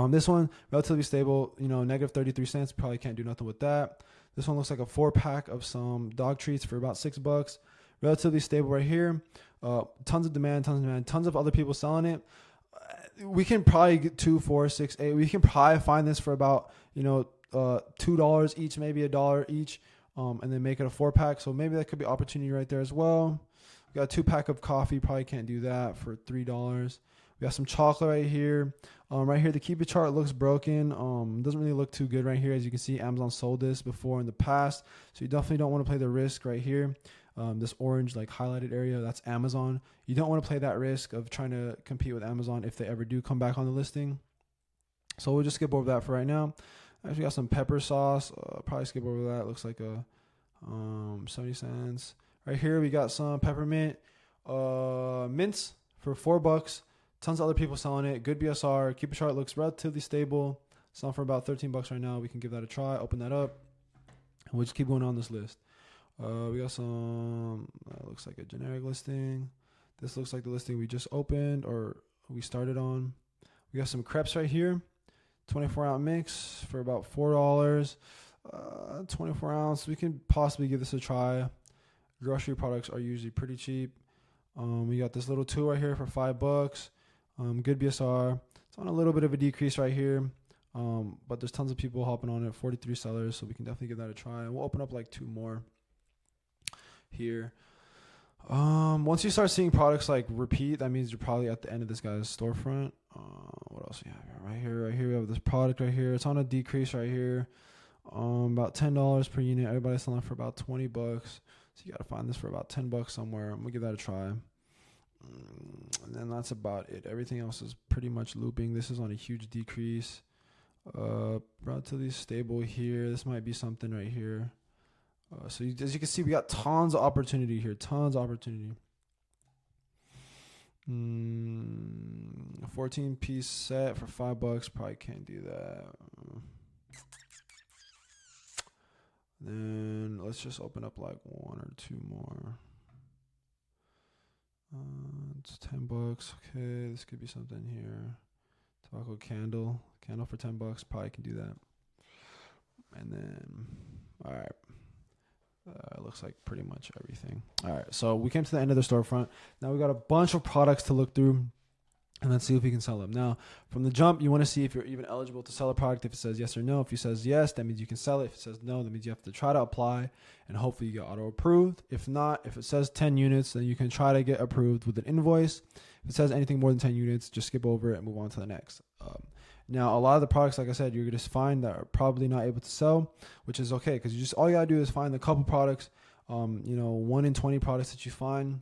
This one, relatively stable, negative 33 cents. Probably can't do nothing with that. This one looks like a 4-pack of some dog treats for about $6. Relatively stable right here. Tons of demand, tons of other people selling it. We can probably get 2, 4, 6, 8. We can probably find this for about, $2 each, maybe $1 each, and then make it a 4-pack. So maybe that could be opportunity right there as well. We got a 2-pack of coffee. Probably can't do that for $3. We got some chocolate right here. Right here, the keeper chart looks broken. Doesn't really look too good right here. As you can see, Amazon sold this before in the past. So you definitely don't want to play the risk right here. This orange highlighted area, that's Amazon. You don't want to play that risk of trying to compete with Amazon if they ever do come back on the listing. So we'll just skip over that for right now. Actually got some pepper sauce. Probably skip over that. Looks like a 70 cents. Right here we got some peppermint mints for $4. Tons of other people selling it. Good BSR. Keeper chart looks relatively stable. Selling for about $13 right now. We can give that a try. Open that up. And we'll just keep going on this list. We got some, looks like a generic listing. This looks like the listing we just opened or we started on. We got some crepes right here. 24-ounce mix for about $4. 24 ounce. We can possibly give this a try. Grocery products are usually pretty cheap. We got this little tool right here for $5. Good BSR. It's on a little bit of a decrease right here. But there's tons of people hopping on it. 43 sellers. So we can definitely give that a try. And we'll open up 2 more here. Once you start seeing products repeat, that means you're probably at the end of this guy's storefront. What else we have here? Right here we have this product right here. It's on a decrease right here. About $10 per unit. Everybody's selling for about $20. So you got to find this for about $10 somewhere. I'm gonna give that a try. And then that's about it. Everything else is pretty much looping. This is on a huge decrease. Relatively stable here. This might be something right here. So as you can see, we got tons of opportunity here. Tons of opportunity. A 14-piece set for $5. Probably can't do that. Then let's just open up like one or two more. It's $10. Okay, this could be something here. Taco candle for $10. Probably can do that. And then, all right. Looks like pretty much everything. All right, so we came to the end of the storefront. Now we got a bunch of products to look through, and let's see if we can sell them. Now, from the jump, you want to see if you're even eligible to sell a product. If it says yes or no. If it says yes, that means you can sell it. If it says no, that means you have to try to apply, and hopefully you get auto-approved. If not, if it says 10 units, then you can try to get approved with an invoice. If it says anything more than 10 units, just skip over it and move on to the next. Now, a lot of the products, like I said, you're going to find that are probably not able to sell, which is okay because all you got to do is find a couple products, 1 in 20 products that you find.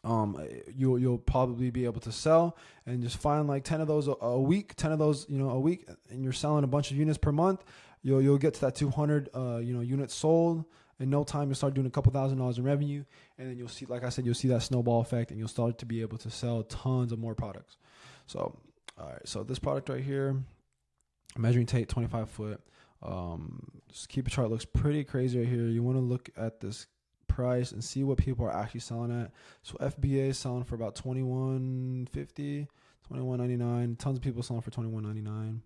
You'll probably be able to sell, and just find like 10 of those a week, 10 of those, a week, and you're selling a bunch of units per month. You'll get to that 200, units sold. In no time, you'll start doing a couple $1,000s in revenue, and then you'll see, like I said, you'll see that snowball effect, and you'll start to be able to sell tons of more products. So, all right, so this product right here, measuring tape, 25 foot. Just keep a chart. Looks pretty crazy right here. You want to look at this price and see what people are actually selling at. So FBA is selling for about $21.50, $21.99. Tons of people selling for $21.99.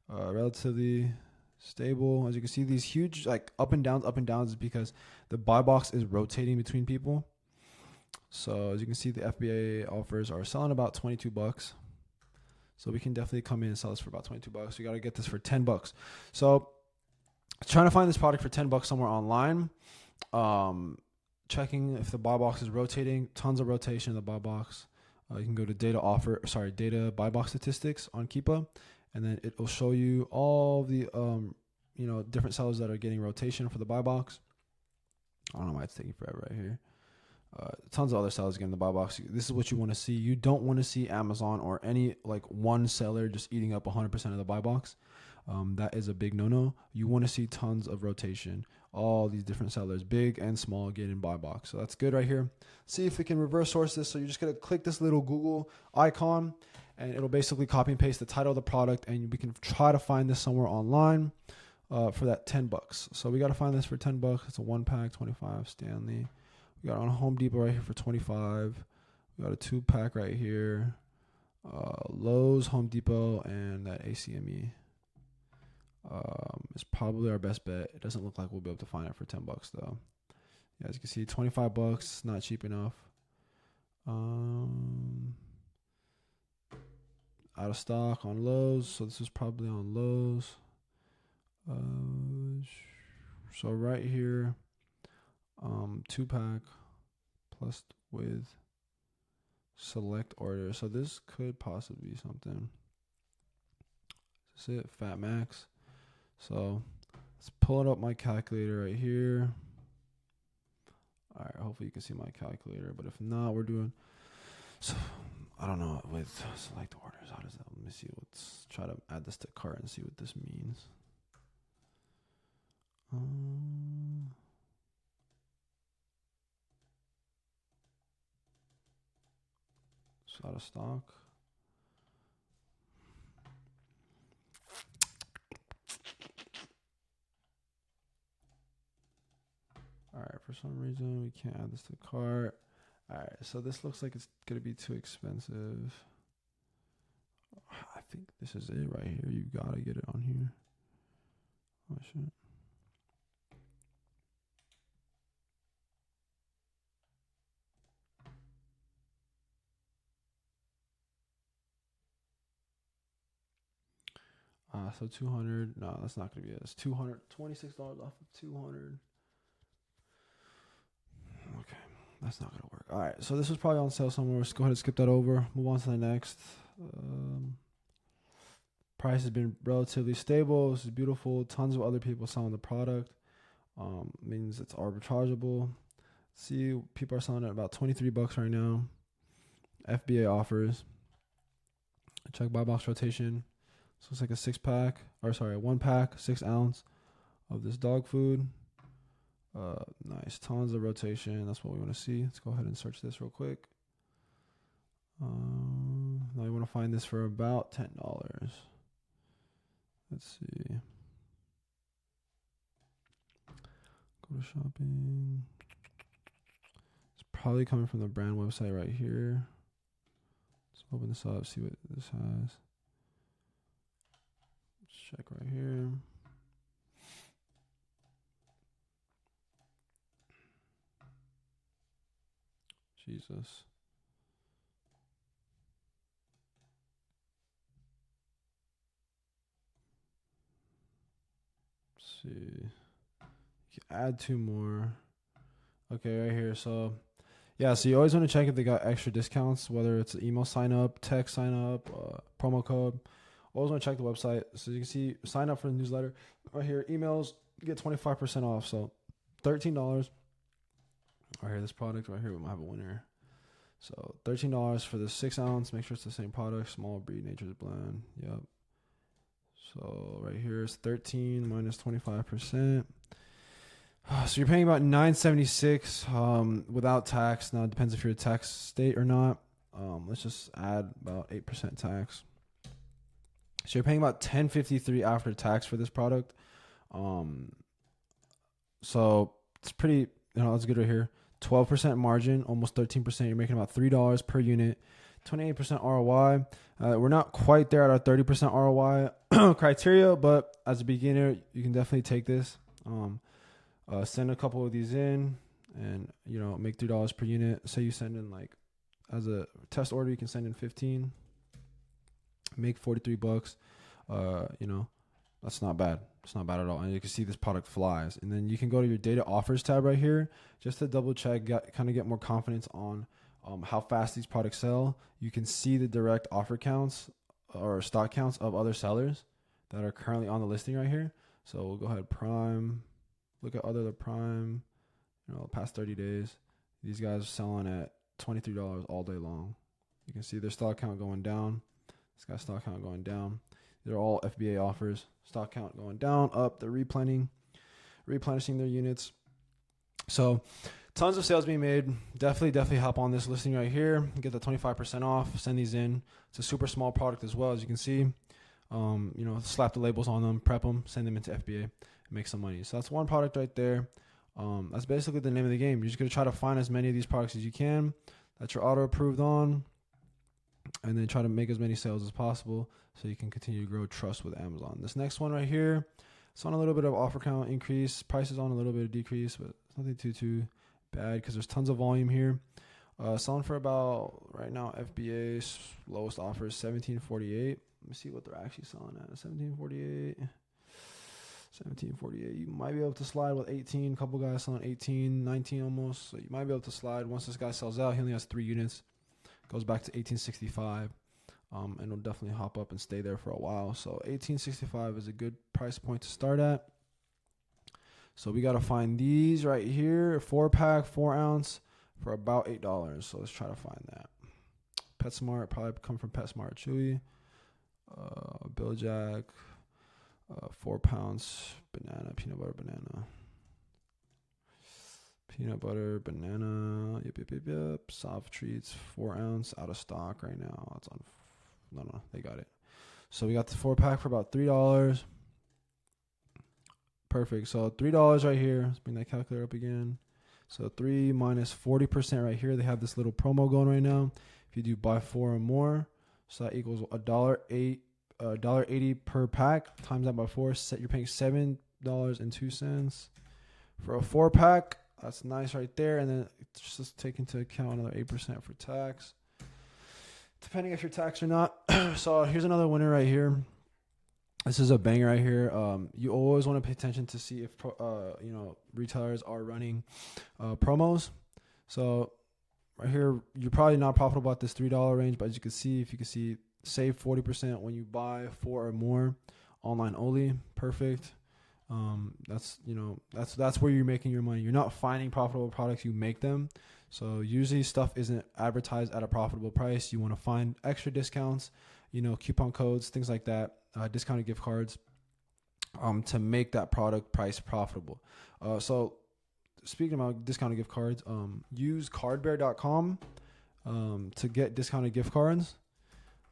Relatively stable. As you can see, these huge like up and downs is because the buy box is rotating between people. So as you can see, the FBA offers are selling about $22. So we can definitely come in and sell this for about $22. We got to get this for $10. So trying to find this product for $10 somewhere online. Checking if the buy box is rotating. Tons of rotation in the buy box. You can go to data buy box statistics on Keepa, and then it will show you all the different sellers that are getting rotation for the buy box. I don't know why it's taking forever right here. Tons of other sellers getting the buy box. This is what you want to see. You don't want to see Amazon or any like one seller just eating up 100% of the buy box. That is a big no-no. You want to see tons of rotation. All these different sellers, big and small, get in buy box. So that's good right here. See if we can reverse source this. So you're just going to click this little Google icon, and it'll basically copy and paste the title of the product, and we can try to find this somewhere online for that $10. So we got to find this for $10. It's a 1-pack, 25 Stanley. We got it on Home Depot right here for 25. We got a 2-pack right here. Lowe's, Home Depot, and that ACME. It's probably our best bet. It doesn't look like we'll be able to find it for $10 though. Yeah, as you can see, $25, not cheap enough. Out of stock on Lowe's, so this is probably on Lowe's. So right here, 2-pack plus with select order. So this could possibly be something. This is it, Fat Max. So let's pull it up my calculator right here. All right, hopefully you can see my calculator, but if not, we're doing, so I don't know, with select orders, how does that, let me see, let's try to add this to cart and see what this means. It's out of stock. All right, for some reason we can't add this to cart. All right, so this looks like it's gonna be too expensive. I think this is it right here. You gotta get it on here. Oh shit. So 200. No, that's not gonna be it. It's $226 off of 200. Okay, that's not gonna work. All right, so this was probably on sale somewhere. Let's go ahead and skip that over. Move on to the next. Price has been relatively stable. This is beautiful. Tons of other people selling the product. Means it's arbitrageable. See, people are selling it at about $23 right now. FBA offers. Check buy box rotation. So it's like a 6-pack, or sorry, a 1-pack, 6 ounce of this dog food. Nice, tons of rotation. That's what we want to see. Let's go ahead and search this real quick. Now you want to find this for about $10. Let's see. Go to shopping. It's probably coming from the brand website right here. Let's open this up, see what this has. Let's check right here. Jesus. Let's see. You can add 2 more. Okay, right here. So, yeah, so you always want to check if they got extra discounts, whether it's email sign up, text sign up, promo code. Always want to check the website. So you can see, sign up for the newsletter. Right here, emails, get 25% off. So $13. Right here, this product right here, we might have a winner. So $13 for the 6 ounce. Make sure it's the same product. Small breed, nature's blend. Yep. So right here is 13 minus 25%. So you're paying about $9.76 without tax. Now it depends if you're a tax state or not. Let's just add about 8% tax. So you're paying about $10.53 after tax for this product. So it's pretty, that's good right here. 12% margin, almost 13%. You're making about $3 per unit. 28% ROI. We're not quite there at our 30% ROI criteria, but as a beginner, you can definitely take this. Send a couple of these in and, make $3 per unit. Say you send in as a test order, you can send in 15, make $43. That's not bad. It's not bad at all. And you can see this product flies. And then you can go to your data offers tab right here just to double check, kind of get more confidence on how fast these products sell. You can see the direct offer counts or stock counts of other sellers that are currently on the listing right here. So we'll go ahead, Prime. Look at other Prime, past 30 days. These guys are selling at $23 all day long. You can see their stock count going down. This guy's stock count going down. They're all FBA offers. Stock count going down, up. They're replenishing their units. So tons of sales being made. Definitely hop on this listing right here. Get the 25% off. Send these in. It's a super small product as well, as you can see. Slap the labels on them, prep them, send them into FBA, and make some money. So that's one product right there. That's basically the name of the game. You're just going to try to find as many of these products as you can that you're auto approved on, and then try to make as many sales as possible so you can continue to grow trust with Amazon. This next one right here, it's on a little bit of offer count increase. Price is on a little bit of decrease, but it's nothing too bad because there's tons of volume here. Selling for about, right now, FBA's lowest offer is $17.48. Let me see what they're actually selling at. $17.48. You might be able to slide with 18. A couple guys selling 18, 19 almost. So you might be able to slide. Once this guy sells out, he only has 3 units. Goes back to 1865. And it'll definitely hop up and stay there for a while. So 1865 is a good price point to start at. So we got to find these right here. 4-pack, 4 ounce for about $8. So let's try to find that. PetSmart, probably come from PetSmart Chewy. Bill Jack, 4 pounds, banana, peanut butter, banana. Peanut butter, banana, yep. Soft treats, 4 ounce, out of stock right now. It's on, no, they got it. So we got the 4-pack for about $3. Perfect. So $3 right here. Let's bring that calculator up again. So 3 minus 40% right here. They have this little promo going right now. If you do buy 4 or more, so that equals $1.80 per pack. Times that by 4. You're paying $7.02 for a 4-pack. That's nice right there. And then just take into account another 8% for tax, depending if you're taxed or not. So here's another winner right here. This is a banger right here. You always want to pay attention to see if retailers are running promos. So right here, you're probably not profitable at this $3 range, but as you can see, save 40% when you buy 4 or more, online only. Perfect. That's where you're making your money. You're not finding profitable products, you make them. So usually stuff isn't advertised at a profitable price. You want to find extra discounts, coupon codes, things like that, discounted gift cards, to make that product price profitable. So speaking about discounted gift cards, use cardbear.com. to get discounted gift cards.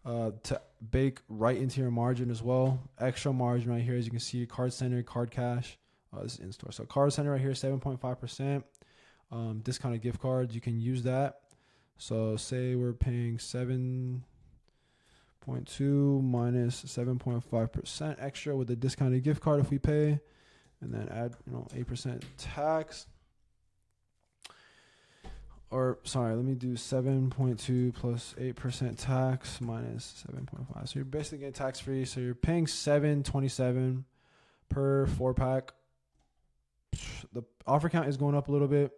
To bake right into your margin as well. Extra margin right here, as you can see, Card Center, Card Cash. This is in store. So Card Center right here, 7.5%. Discounted gift cards, you can use that. So say we're paying 7.2 minus 7.5% extra with the discounted gift card if we pay, and then add 8% tax. Or sorry, let me do 7.2 plus 8% tax minus 7.5. So you're basically getting tax free. So you're paying $7.27 per 4-pack. The offer count is going up a little bit.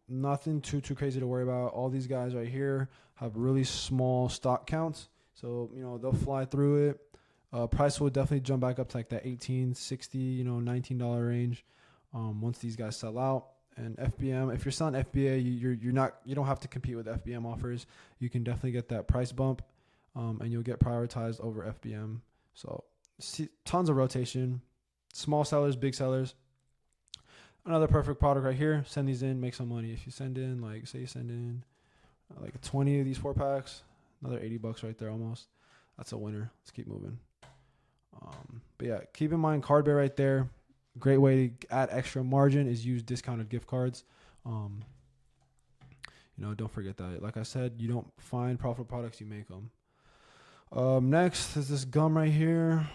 Nothing too crazy to worry about. All these guys right here have really small stock counts, so they'll fly through it. Price will definitely jump back up to like that $18, $60, $19 range once these guys sell out. And FBM, if you're selling FBA, you don't have to compete with FBM offers. You can definitely get that price bump, and you'll get prioritized over FBM. So tons of rotation, small sellers, big sellers. Another perfect product right here. Send these in, make some money. If you send in, say you send in like 20 of these 4-packs, another $80 right there almost. That's a winner. Let's keep moving. But yeah, keep in mind Card Bear right there. Great way to add extra margin is use discounted gift cards. Don't forget that. Like I said, you don't find profitable products, you make them. Next is this gum right here.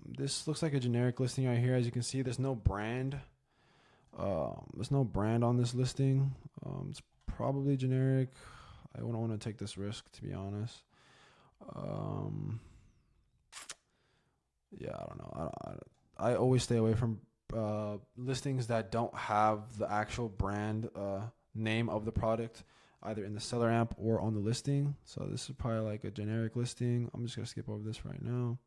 This looks like a generic listing right here. As you can see, there's no brand. There's no brand on this listing. It's probably generic. I wouldn't want to take this risk, to be honest. Yeah, I don't know. I always stay away from listings that don't have the actual brand name of the product, either in the seller amp or on the listing. So this is probably like a generic listing. I'm just going to skip over this right now.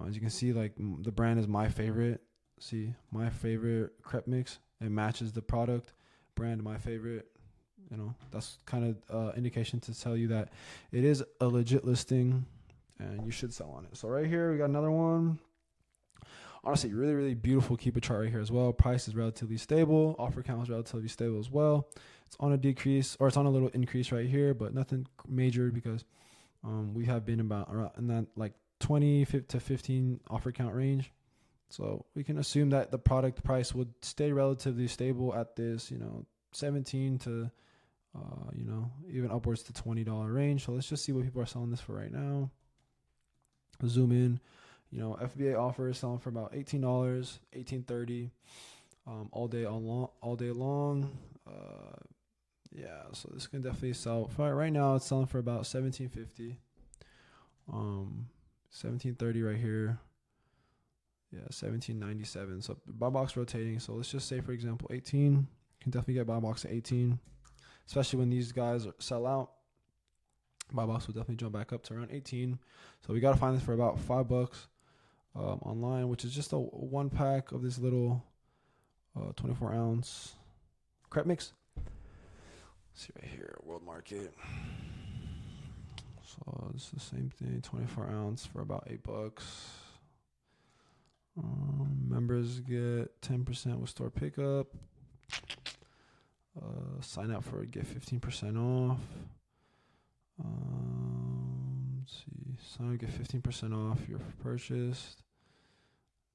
As you can see, like the brand is My Favorite. See, My Favorite crepe mix. It matches the product. Brand My Favorite. That's kind of indication to tell you that it is a legit listing and you should sell on it. So right here, we got another one. Honestly, really, really beautiful keeper chart right here as well. Price is relatively stable. Offer count is relatively stable as well. It's on a decrease, or it's on a little increase right here, but nothing major because we have been about around in that like 20 to 15 offer count range. So we can assume that the product price would stay relatively stable at this, 17 to, even upwards to $20 range. So let's just see what people are selling this for right now. Zoom in. FBA offer is selling for about $18, $18.30, all day long. Yeah, so this can definitely sell. Right now, it's selling for about $17.50. $17.30 right here. Yeah, $17.97. So buy box rotating. So let's just say, for example, 18. You can definitely get buy box at 18, especially when these guys sell out. Buy box will definitely jump back up to around 18. So we got to find this for about $5 online, which is just a 1-pack of this little 24-ounce crepe mix. Let's see right here, World Market. So it's the same thing, 24-ounce for about $8. Members get 10% with store pickup. Sign up for it, get 15% off. Let's see. Sign up, get 15% off your purchase.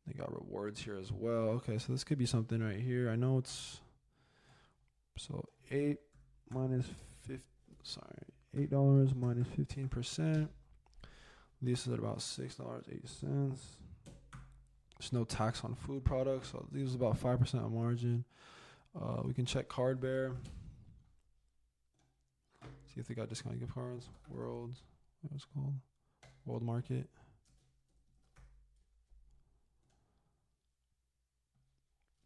They got rewards here as well. Okay, so this could be something right here. I know it's $8 minus $8 minus 15%. This is at about $6.80. There's no tax on food products, so these are about 5% on margin. We can check Card Bear. See if they got discounted gift cards. What's it called? World Market.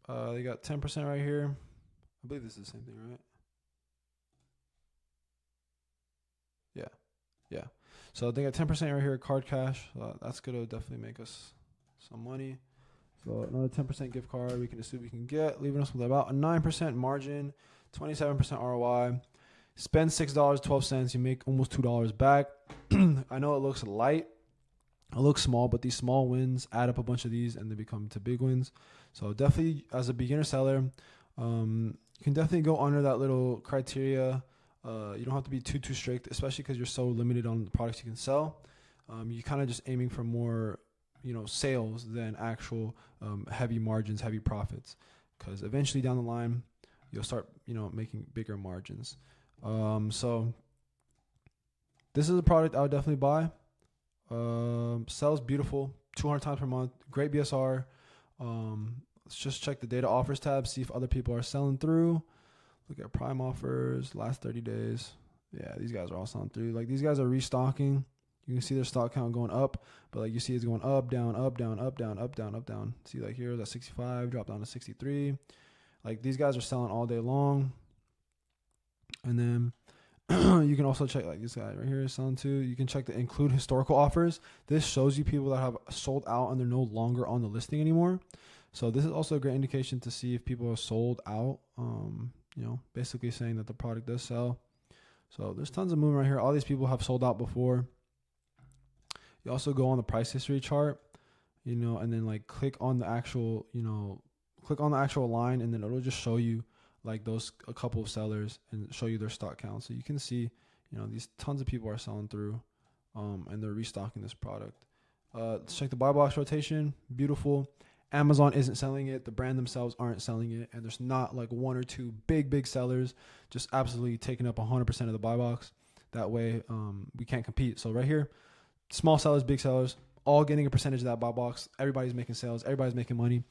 They got 10% right here. I believe this is the same thing, right? Yeah. So they got 10% right here, Card Cash. That's going to definitely make us some money. So another 10% gift card we can assume we can get, leaving us with about a 9% margin, 27% ROI. Spend $6.12, you make almost $2 back. I know it looks light, it looks small, but these small wins add up a bunch of these and they become to big wins. So definitely, as a beginner seller, you can definitely go under that little criteria You don't have to be too strict, especially because you're so limited on the products you can sell. You kind of just aiming for more, sales than actual heavy margins, heavy profits, because eventually down the line you'll start, making bigger margins. So this is a product I would definitely buy. Sells beautiful, 200 times per month, great BSR. Let's just check the data offers tab, see if other people are selling through. Look at prime offers, last 30 days. Yeah, these guys are all selling through. Like, these guys are restocking. You can see their stock count going up, but like you see it's going up, down, up, down, up, down, up, down, up, down. See, like here, that's 65, drop down to 63. Like, these guys are selling all day long. And then you can also check, like, this guy right here is selling too. You can check the include historical offers. This shows you people that have sold out and they're no longer on the listing anymore. So this is also a great indication to see if people are sold out. Basically saying that the product does sell. So there's tons of movement right here. All these people have sold out before. You also go on the price history chart, and then like click on the actual line, and then it'll just show you like a couple of sellers and show you their stock count. So you can see, these tons of people are selling through, and they're restocking this product. Let's check the buy box rotation. Beautiful. Amazon isn't selling it. The brand themselves aren't selling it. And there's not like one or two big sellers just absolutely taking up 100% of the buy box. That way we can't compete. So right here, small sellers, big sellers, all getting a percentage of that buy box. Everybody's making sales. Everybody's making money.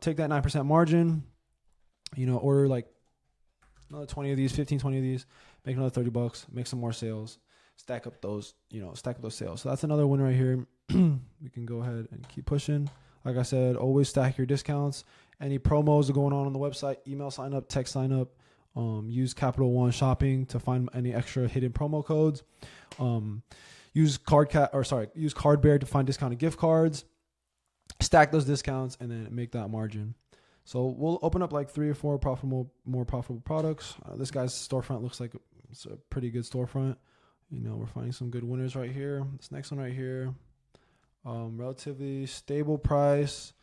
Take that 9% margin, order like another 20 of these, 15, 20 of these, make another $30, make some more sales, stack up those sales. So that's another win right here. We can go ahead and keep pushing. Like I said, always stack your discounts. Any promos are going on the website, email sign up, text sign up. Use Capital One Shopping to find any extra hidden promo codes. Use Cardbear to find discounted gift cards. Stack those discounts and then make that margin. So we'll open up like 3 or 4 more profitable products. This guy's storefront looks like it's a pretty good storefront. We're finding some good winners right here. This next one right here. Relatively stable price.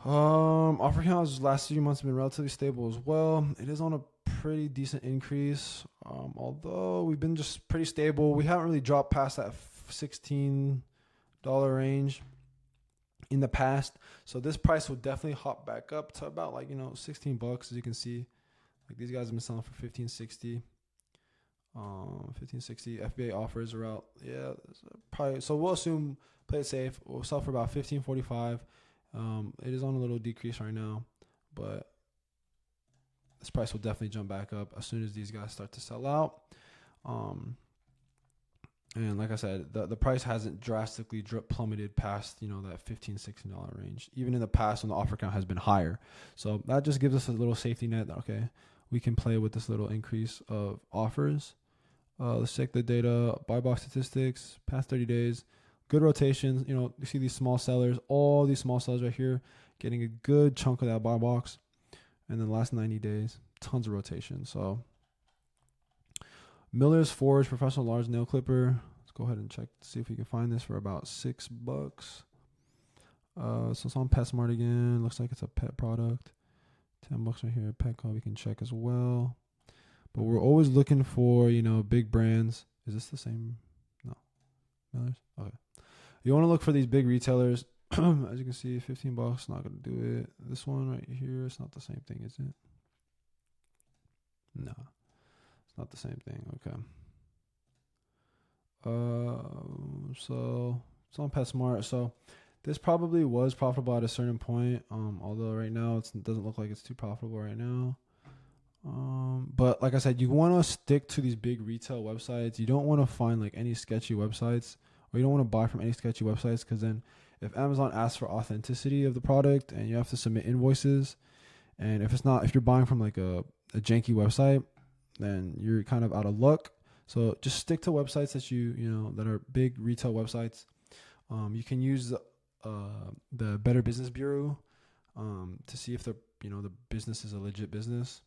Offer count last few months have been relatively stable as well. It is on a pretty decent increase. Although we've been just pretty stable. We haven't really dropped past that $16 range in the past. So this price will definitely hop back up to about $16, as you can see. Like, these guys have been selling for $15.60. $15.60. FBA offers are out. Yeah, probably. So we'll assume, play it safe. We'll sell for about $15.45. It is on a little decrease right now, but this price will definitely jump back up as soon as these guys start to sell out. And like I said, the price hasn't drastically plummeted past that $15, $16 range. Even in the past when the offer count has been higher. So that just gives us a little safety net. Okay, we can play with this little increase of offers. Let's check the data, buy box statistics, past 30 days, good rotations. You see these small sellers, all these small sellers right here, getting a good chunk of that buy box. And then the last 90 days, tons of rotation. So Miller's Forge Professional Large Nail Clipper. Let's go ahead and check to see if we can find this for about $6. So it's on PetSmart again. Looks like it's a pet product. $10 right here. Petco we can check as well. But we're always looking for, big brands. Is this the same? No. Miller's? Okay. You want to look for these big retailers. As you can see, $15, not going to do it. This one right here, it's not the same thing, is it? No. It's not the same thing. Okay. So it's on PetSmart. So this probably was profitable at a certain point. Although right now it doesn't look like it's too profitable right now. But like I said, you want to stick to these big retail websites. You don't want to find like any sketchy websites, or you don't want to buy from any sketchy websites, because then if Amazon asks for authenticity of the product and you have to submit invoices, and if you're buying from like a janky website, then you're kind of out of luck. So just stick to websites that that are big retail websites. You can use the Better Business Bureau to see if the business is a legit business,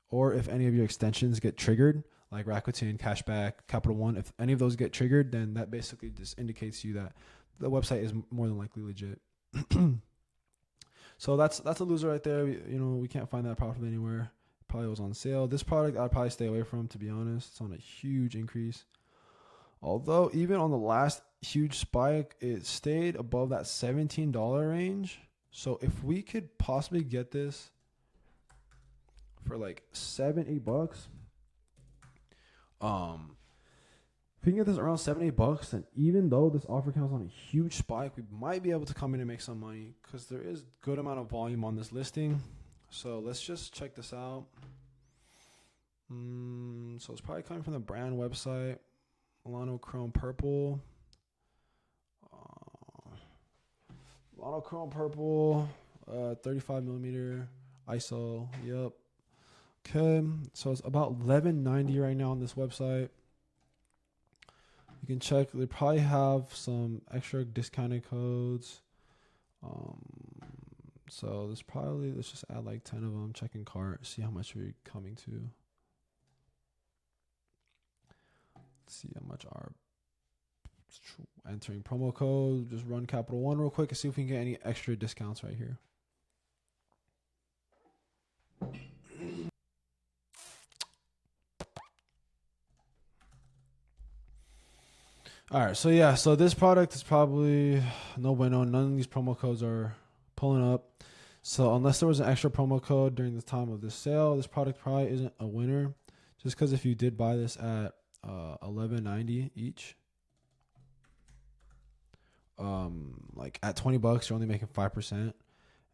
or if any of your extensions get triggered, like Rakuten, Cashback, Capital One. If any of those get triggered, then that basically just indicates to you that the website is more than likely legit. So that's a loser right there. We can't find that profit anywhere. probably was on sale. This product I'd probably stay away from, to be honest. It's on a huge increase. Although even on the last huge spike, it stayed above that $17 range. So if we could possibly get this for like $7-8, if we can get this around $7-8, then even though this offer counts on a huge spike, we might be able to come in and make some money because there is good amount of volume on this listing. So let's just check this out. So it's probably coming from the brand website. Milano Chrome Purple. Milano Chrome Purple. 35 millimeter ISO. Yep. Okay. So it's about $11.90 right now on this website. You can check. They probably have some extra discounted codes. So there's probably, let's just add like 10 of them. Check in cart. See how much we're coming to. Let's see how much our entering promo code. Just run Capital One real quick and see if we can get any extra discounts right here. All right, so yeah, so this product is probably no bueno. None of these promo codes are pulling up. So unless there was an extra promo code during the time of this sale, this product probably isn't a winner. Just because if you did buy this at $11.90 each, like at $20, you're only making 5%,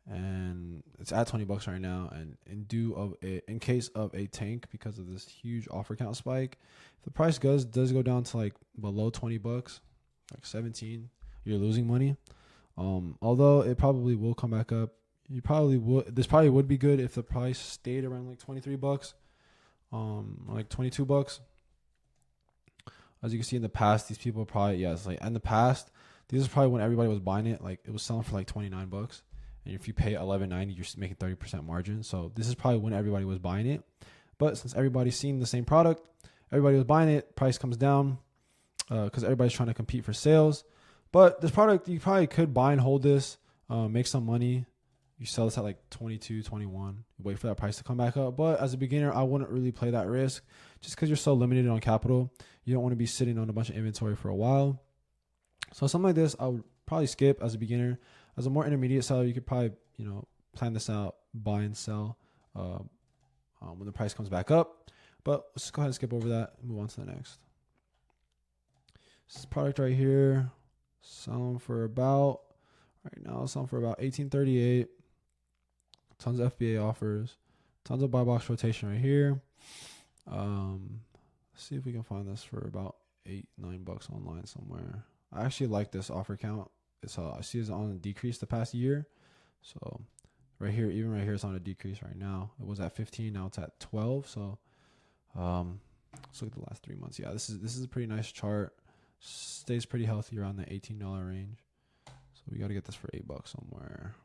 and it's at $20 right now. And in case of a tank because of this huge offer count spike, if the price does go down to like below $20, like 17, you're losing money. Although it probably will come back up. This probably would be good if the price stayed around like $23, or like $22. As you can see in the past, these people probably, it's like in the past, this is probably when everybody was buying it. Like it was selling for like $29, and if you pay $11.90, you're making 30% margin. So this is probably when everybody was buying it. But since everybody's seeing the same product, everybody was buying it. Price comes down because everybody's trying to compete for sales. But this product, you probably could buy and hold this, make some money. You sell this at like 22, 21, wait for that price to come back up. But as a beginner, I wouldn't really play that risk just because you're so limited on capital. You don't want to be sitting on a bunch of inventory for a while. So something like this, I would probably skip as a beginner. As a more intermediate seller, you could probably, plan this out, buy and sell when the price comes back up. But let's just go ahead and skip over that and move on to the next. This product right here, selling for about $18.38. Tons of FBA offers, tons of buy box rotation right here. Let's see if we can find this for about $8-9 online somewhere. I actually like this offer count. I see it's on a decrease the past year. So right here, even right here, it's on a decrease right now. It was at 15, now it's at 12. So let's look at the last 3 months. Yeah, this is a pretty nice chart. Stays pretty healthy around the $18 range. So we got to get this for $8 somewhere.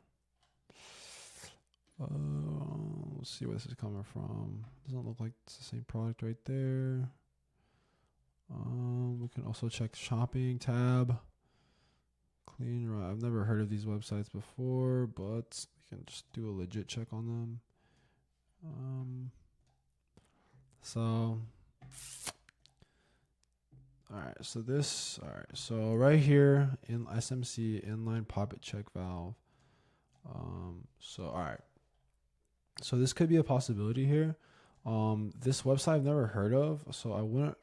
Let's see where this is coming from. Doesn't look like it's the same product right there. We can also check shopping tab. Clean right. I've never heard of these websites before, but we can just do a legit check on them. So right here in SMC inline poppet check valve. So this could be a possibility here. This website I've never heard of, so I wouldn't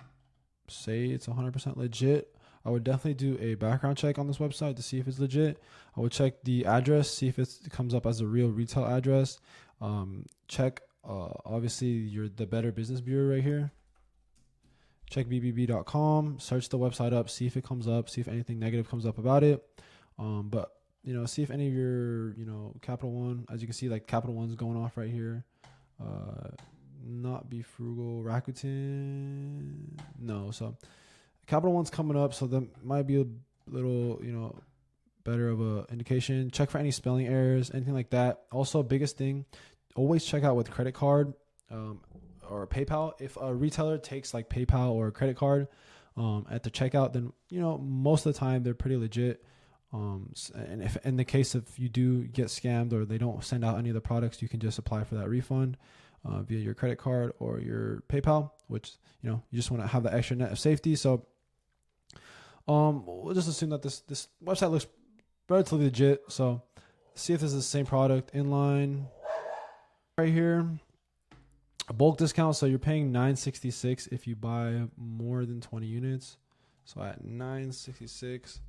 say it's 100% legit. I would definitely do a background check on this website to see if it's legit. I would check the address, see if it comes up as a real retail address. Check, obviously, the Better Business Bureau right here. Check bbb.com, search the website up, see if it comes up, see if anything negative comes up about it. But see if any of your, Capital One, as you can see, like Capital One's going off right here. Not Be Frugal, Rakuten. No, so Capital One's coming up, so that might be a little, better of a indication. Check for any spelling errors, anything like that. Also, biggest thing, always check out with credit card or PayPal. If a retailer takes like PayPal or a credit card at the checkout, then, most of the time they're pretty legit. And if in the case if you do get scammed or they don't send out any of the products, you can just apply for that refund. via your credit card or your PayPal, which, you just want to have the extra net of safety. So we'll just assume that this website looks relatively legit. So see if this is the same product. Inline right here, a bulk discount. So you're paying $9.66 if you buy more than 20 units. So at $9.66,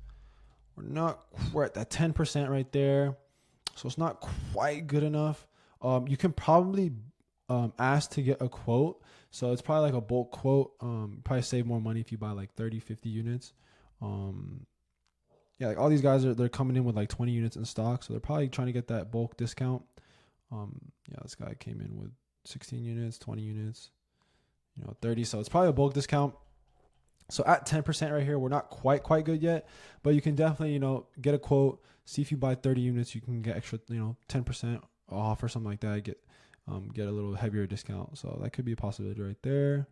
we're at that 10% right there. So it's not quite good enough. You can probably ask to get a quote. So it's probably like a bulk quote. Probably save more money if you buy like 30, 50 units. Like all these guys they're coming in with like 20 units in stock. So they're probably trying to get that bulk discount. This guy came in with 16 units, 20 units, 30. So it's probably a bulk discount. So at 10% right here, we're not quite good yet, but you can definitely, get a quote, see if you buy 30 units, you can get extra, 10% off or something like that. Get a little heavier discount. So that could be a possibility right there.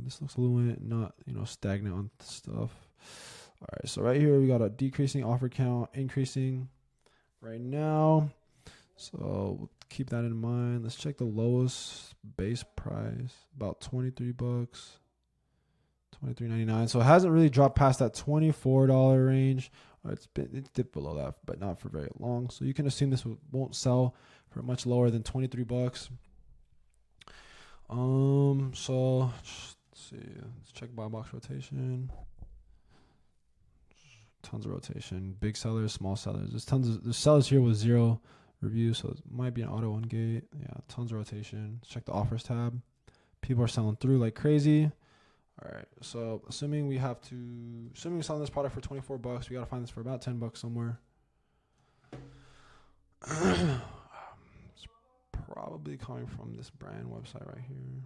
This looks fluent, not, stagnant on stuff. All right. So right here, we got a decreasing offer count, increasing right now. So we'll keep that in mind. Let's check the lowest base price, about $23, $23.99. So it hasn't really dropped past that $24 range. It's dipped below that, but not for very long. So you can assume this won't sell for much lower than $23. So let's see. Let's check buy box rotation. Tons of rotation. Big sellers, small sellers. There's sellers here with 0 reviews, so it might be an auto on gate. Yeah, tons of rotation. Let's check the offers tab. People are selling through like crazy. All right, so assuming we're selling this product for $24, we got to find this for about $10 somewhere. It's probably coming from this brand website right here.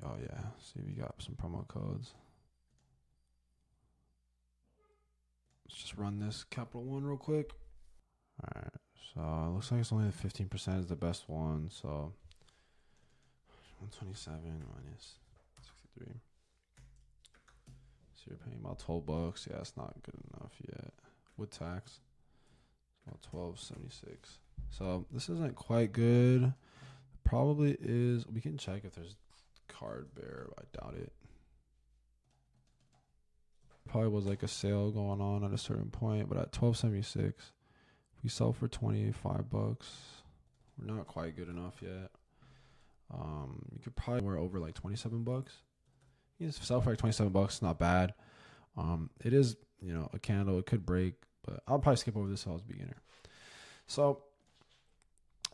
Oh yeah, see we got some promo codes. Let's just run this Capital One real quick. All right, so it looks like it's only the 15% is the best one. So 127 minus 63. So you're paying about $12. Yeah, it's not good enough yet with tax. It's about $12.76. So this isn't quite good. Probably is. We can check if there's card bearer. I doubt it. Probably was like a sale going on at a certain point, but at $12.76, we sell for $25. We're not quite good enough yet. You could probably wear over like $27. You can sell for like $27. Not bad. It is, a candle. It could break, but I'll probably skip over this as a beginner. So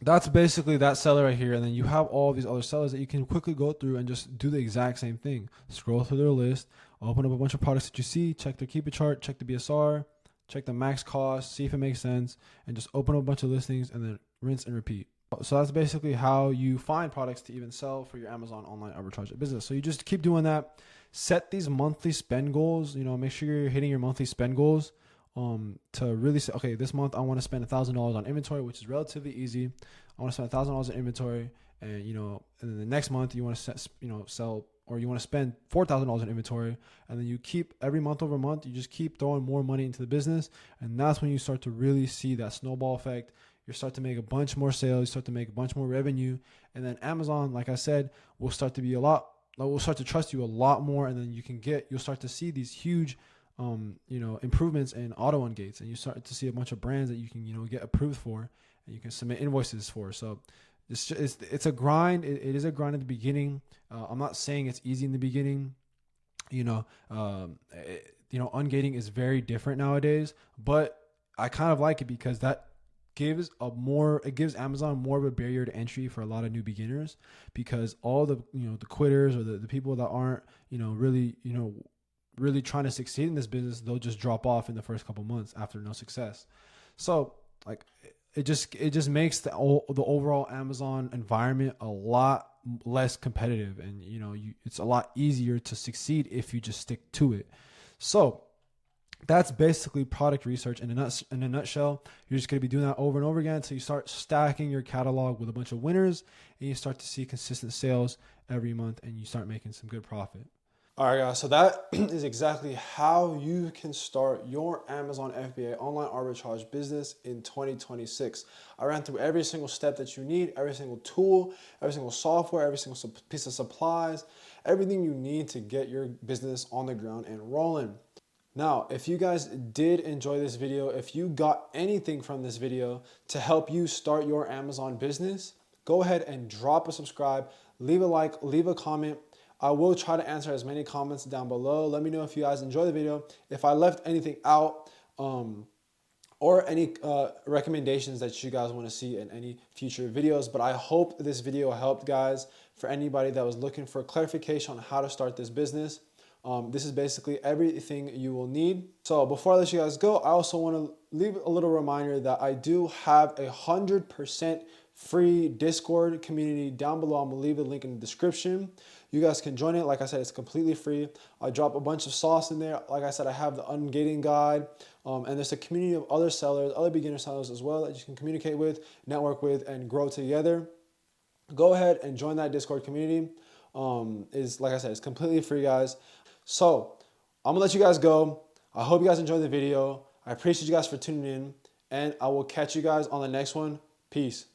that's basically that seller right here. And then you have all these other sellers that you can quickly go through and just do the exact same thing. Scroll through their list, open up a bunch of products that you see, check their keep it chart, check the BSR, check the max cost, see if it makes sense, and just open up a bunch of listings and then rinse and repeat. So that's basically how you find products to even sell for your Amazon online arbitrage business. So you just keep doing that. Set these monthly spend goals. Make sure you're hitting your monthly spend goals. To really say, okay, this month I want to spend $1,000 on inventory, which is relatively easy. I want to spend $1,000 in inventory, and and then the next month you want to sell, or you want to spend $4,000 in inventory, and then you keep every month over month. You just keep throwing more money into the business, and that's when you start to really see that snowball effect. You start to make a bunch more sales, you start to make a bunch more revenue, and then Amazon, like I said, will start to trust you a lot more, and then you'll start to see these huge improvements in auto on gates, and you start to see a bunch of brands that you can, get approved for, and you can submit invoices for. So it's a grind. It is a grind at the beginning. I'm not saying it's easy in the beginning. Ungating is very different nowadays, but I kind of like it because that gives Amazon more of a barrier to entry for a lot of new beginners, because all the the quitters or the people that aren't really trying to succeed in this business, they'll just drop off in the first couple months after no success. So like it just makes the overall Amazon environment a lot less competitive, and it's a lot easier to succeed if you just stick to it. So that's basically product research in a nutshell. You're just going to be doing that over and over again until you start stacking your catalog with a bunch of winners, and you start to see consistent sales every month, and you start making some good profit. All right, guys, so that is exactly how you can start your Amazon FBA online arbitrage business in 2026. I ran through every single step that you need, every single tool, every single software, every single piece of supplies, everything you need to get your business on the ground and rolling. Now, if you guys did enjoy this video, if you got anything from this video to help you start your Amazon business, go ahead and drop a subscribe, leave a like, leave a comment. I will try to answer as many comments down below. Let me know if you guys enjoy the video. If I left anything out, or any recommendations that you guys want to see in any future videos. But I hope this video helped, guys, for anybody that was looking for clarification on how to start this business. This is basically everything you will need. So before I let you guys go, I also want to leave a little reminder that I do have 100% free Discord community down below. I'm gonna leave the link in the description. You guys can join it. Like I said, it's completely free. I drop a bunch of sauce in there. Like I said, I have the ungating guide, and there's a community of other sellers, other beginner sellers as well that you can communicate with, network with, and grow together. Go ahead and join that Discord community. Is like I said, it's completely free, guys. So I'm gonna let you guys go. I hope you guys enjoyed the video. I appreciate you guys for tuning in, and I will catch you guys on the next one. Peace.